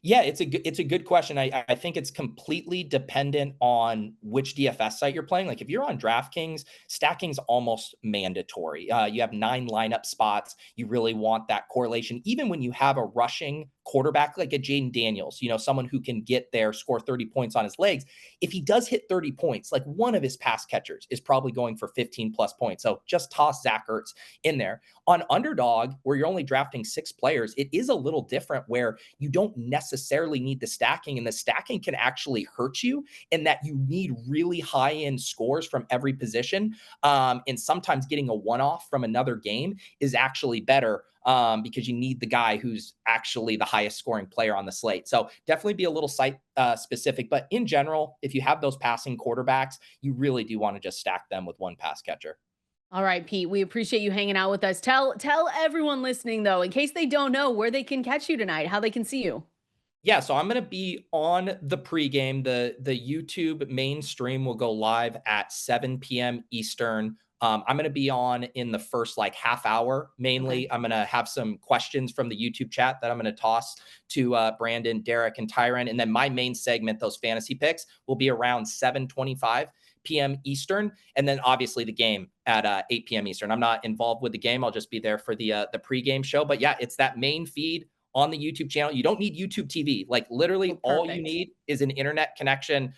Yeah, it's a good question. I think it's completely dependent on which DFS site you're playing. Like if you're on DraftKings, stacking's almost mandatory. You have 9 lineup spots. You really want that correlation, even when you have a rushing quarterback like a Jayden Daniels, someone who can get there, score 30 points on his legs. If he does hit 30 points, like one of his pass catchers is probably going for 15 plus points. So just toss Zach Ertz in there. On Underdog, where you're only drafting 6 players, it is a little different where you don't necessarily need the stacking, and the stacking can actually hurt you in that you need really high-end scores from every position. And sometimes getting a one-off from another game is actually better because you need the guy who's actually the highest scoring player on the slate. So definitely be a little site specific. But in general, if you have those passing quarterbacks, you really do want to just stack them with one pass catcher. All right, Pete, we appreciate you hanging out with us. Tell everyone listening though, in case they don't know where they can catch you tonight, how they can see you. Yeah, so I'm going to be on the pregame. The YouTube main stream will go live at 7 p.m. Eastern. I'm going to be on in the first like half hour. Mainly, I'm going to have some questions from the YouTube chat that I'm going to toss to Brandon, Derek, and Tyrone. And then my main segment, those fantasy picks, will be around 7:25 p.m. Eastern. And then obviously the game at 8 p.m. Eastern. I'm not involved with the game. I'll just be there for the pregame show. But yeah, it's that main feed on the YouTube channel. You don't need YouTube TV. Like literally all you need is an internet connection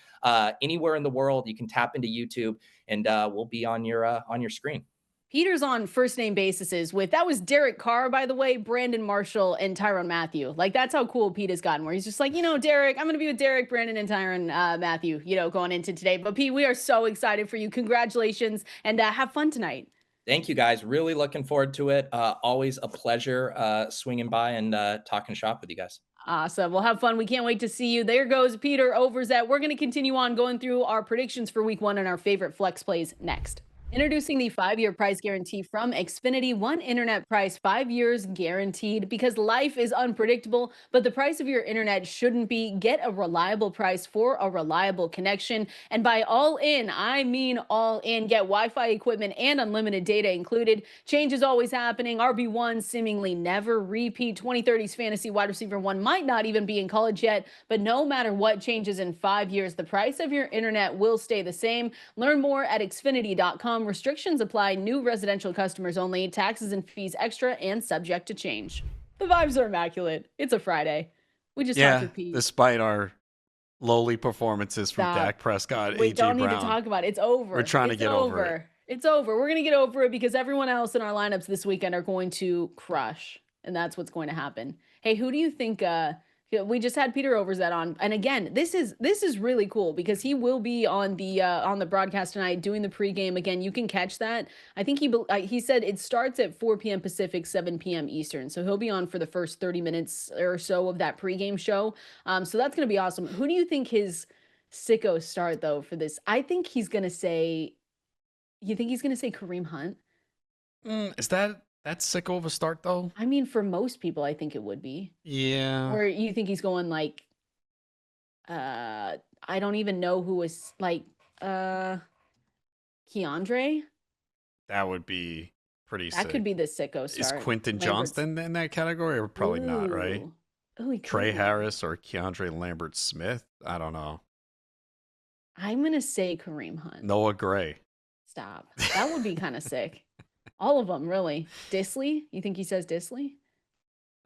anywhere in the world. You can tap into YouTube and we'll be on your screen. Peter's on first name basis with, that was Derek Carr, by the way, Brandon Marshall, and Tyrone Matthew. Like, that's how cool Pete has gotten, where he's just like, Derek, I'm going to be with Derek, Brandon, and Tyrone Matthew, going into today. But Pete, we are so excited for you. Congratulations, and have fun tonight. Thank you, guys. Really looking forward to it. Always a pleasure swinging by and talking shop with you guys. Awesome. We'll have fun. We can't wait to see you. There goes Peter Overzet. We're going to continue on going through our predictions for week 1 and our favorite flex plays next. Introducing the 5-year price guarantee from Xfinity. One internet price, 5 years guaranteed, because life is unpredictable, but the price of your internet shouldn't be. Get a reliable price for a reliable connection. And by all in, I mean all in. Get Wi-Fi equipment and unlimited data included. Change is always happening. RB1 seemingly never repeat. 2030's fantasy wide receiver 1 might not even be in college yet, but no matter what changes in 5 years, the price of your internet will stay the same. Learn more at xfinity.com. Restrictions apply. New residential customers only. Taxes and fees extra and subject to change. The vibes are immaculate. It's a Friday. We just talked to Pete. Despite our lowly performances from Dak Prescott, we AJ don't Brown. Need to talk about it. It's over. We're trying to get over it. It's over. We're going to get over it because everyone else in our lineups this weekend are going to crush, and that's what's going to happen. Hey, who do you think we just had Peter Overzet on, and again, this is really cool because he will be on the broadcast tonight doing the pregame. Again, you can catch that. I think he said it starts at 4 p.m. Pacific, 7 p.m. Eastern. So he'll be on for the first 30 minutes or so of that pregame show. So that's going to be awesome. Who do you think his sicko start though for this? I think he's going to say. You think he's going to say Kareem Hunt? Is that sicko of a start though? I mean, for most people, I think it would be. Yeah. Or you think he's going like, I don't even know who was like, Keandre? That would be pretty sick. That could be the sicko start. Is Quentin Johnston in that category? Or probably not, right? Ooh, Trey Harris or Keandre Lambert-Smith? I don't know. I'm going to say Kareem Hunt. Noah Gray. Stop. That would be kind of sick. All of them, really. Disley? You think he says Disley?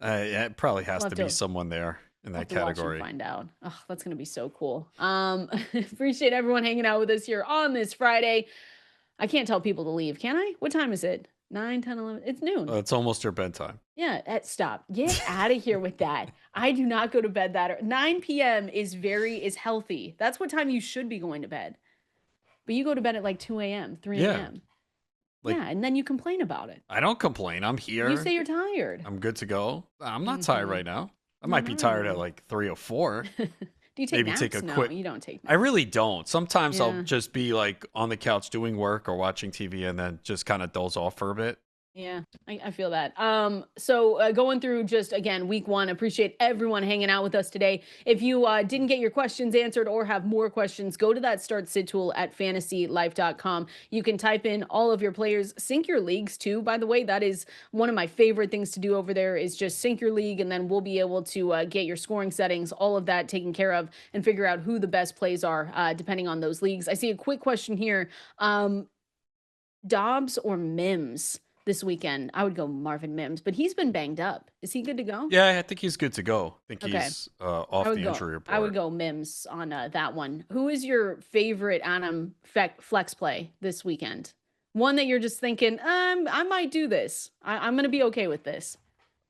Yeah, it probably has to be someone there in that category. Watch and find out. Oh, that's going to be so cool. Appreciate everyone hanging out with us here on this Friday. I can't tell people to leave, can I? What time is it? 9, 10, 11? It's noon. It's almost your bedtime. Yeah, stop. Get out of here with that. I do not go to bed that 9 p.m. is healthy. That's what time you should be going to bed. But you go to bed at like 2 a.m., 3 a.m. Yeah, and then you complain about it. I don't complain. I'm here. You say you're tired. I'm good to go. I'm not tired right now. I might be tired at like 3 or 4. Do you take naps? Take a quick. No, you don't take naps. I really don't. Sometimes I'll just be like on the couch doing work or watching TV and then just kind of doze off for a bit. Yeah, I feel that. So going through just, again, week 1, appreciate everyone hanging out with us today. If you didn't get your questions answered or have more questions, go to that start sit tool at fantasylife.com. You can type in all of your players, sync your leagues too. By the way, that is one of my favorite things to do over there is just sync your league, and then we'll be able to get your scoring settings, all of that taken care of, and figure out who the best plays are depending on those leagues. I see a quick question here. Doubs or Mims? This weekend, I would go Marvin Mims, but he's been banged up. Is he good to go? Yeah, I think he's good to go. I think he's off the injury report. I would go Mims on that one. Who is your favorite Adam flex play this weekend? One that you're just thinking, I might do this. I'm going to be okay with this.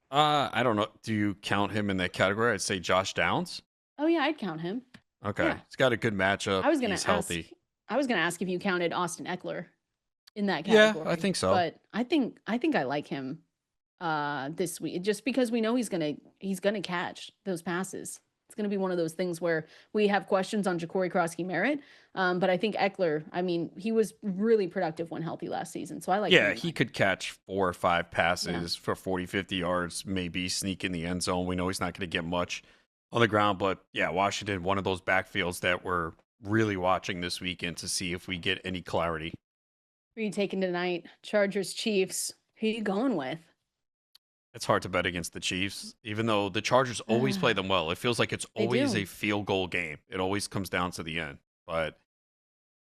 I don't know. Do you count him in that category? I'd say Josh Downs. Oh, yeah, I'd count him. Okay. Yeah. He's got a good matchup. He's healthy. I was going to ask if you counted Austin Eckler in that category. Yeah, I think so. But I think I like him this week just because we know he's gonna catch those passes. It's gonna be one of those things where we have questions on Jacory, Croskey-Merritt, but I think Eckler, I mean, he was really productive when healthy last season, so I like. Yeah, he could catch 4 or 5 passes for 40, 50 yards, maybe sneak in the end zone. We know he's not going to get much on the ground, but yeah, Washington, one of those backfields that we're really watching this weekend to see if we get any clarity. Who are you taking tonight? Chargers, Chiefs. Who are you going with? It's hard to bet against the Chiefs, even though the Chargers always play them well. It feels like it's They always do. a field goal game. It always comes down to the end, but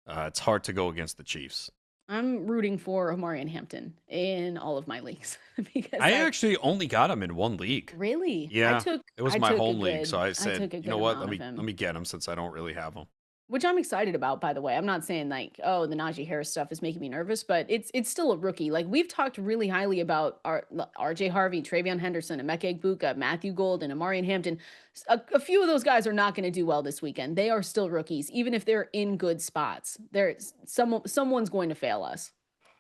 it's hard to go against the Chiefs. I'm rooting for Omarion Hampton in all of my leagues because I actually only got him in one league. really Yeah, it was my took a home league, so I I said, took a you good know what? amount Let of him. me get him since I don't really have him. Which I'm excited about, by the way. I'm not saying like, oh, the Najee Harris stuff is making me nervous, but it's still a rookie. Like we've talked really highly about RJ Harvey, Travion Henderson, Emeka Egbuka, Matthew Gold, and Omarion Hampton. A few of those guys are not going to do well this weekend. They are still rookies, even if they're in good spots. There's someone's going to fail us.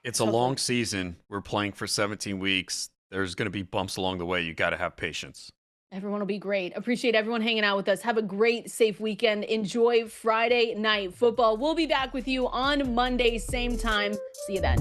It's a long season. We're playing for 17 weeks. There's going to be bumps along the way. You got to have patience. Everyone will be great. Appreciate everyone hanging out with us. Have a great, safe weekend. Enjoy Friday night football. We'll be back with you on Monday, same time. See you then.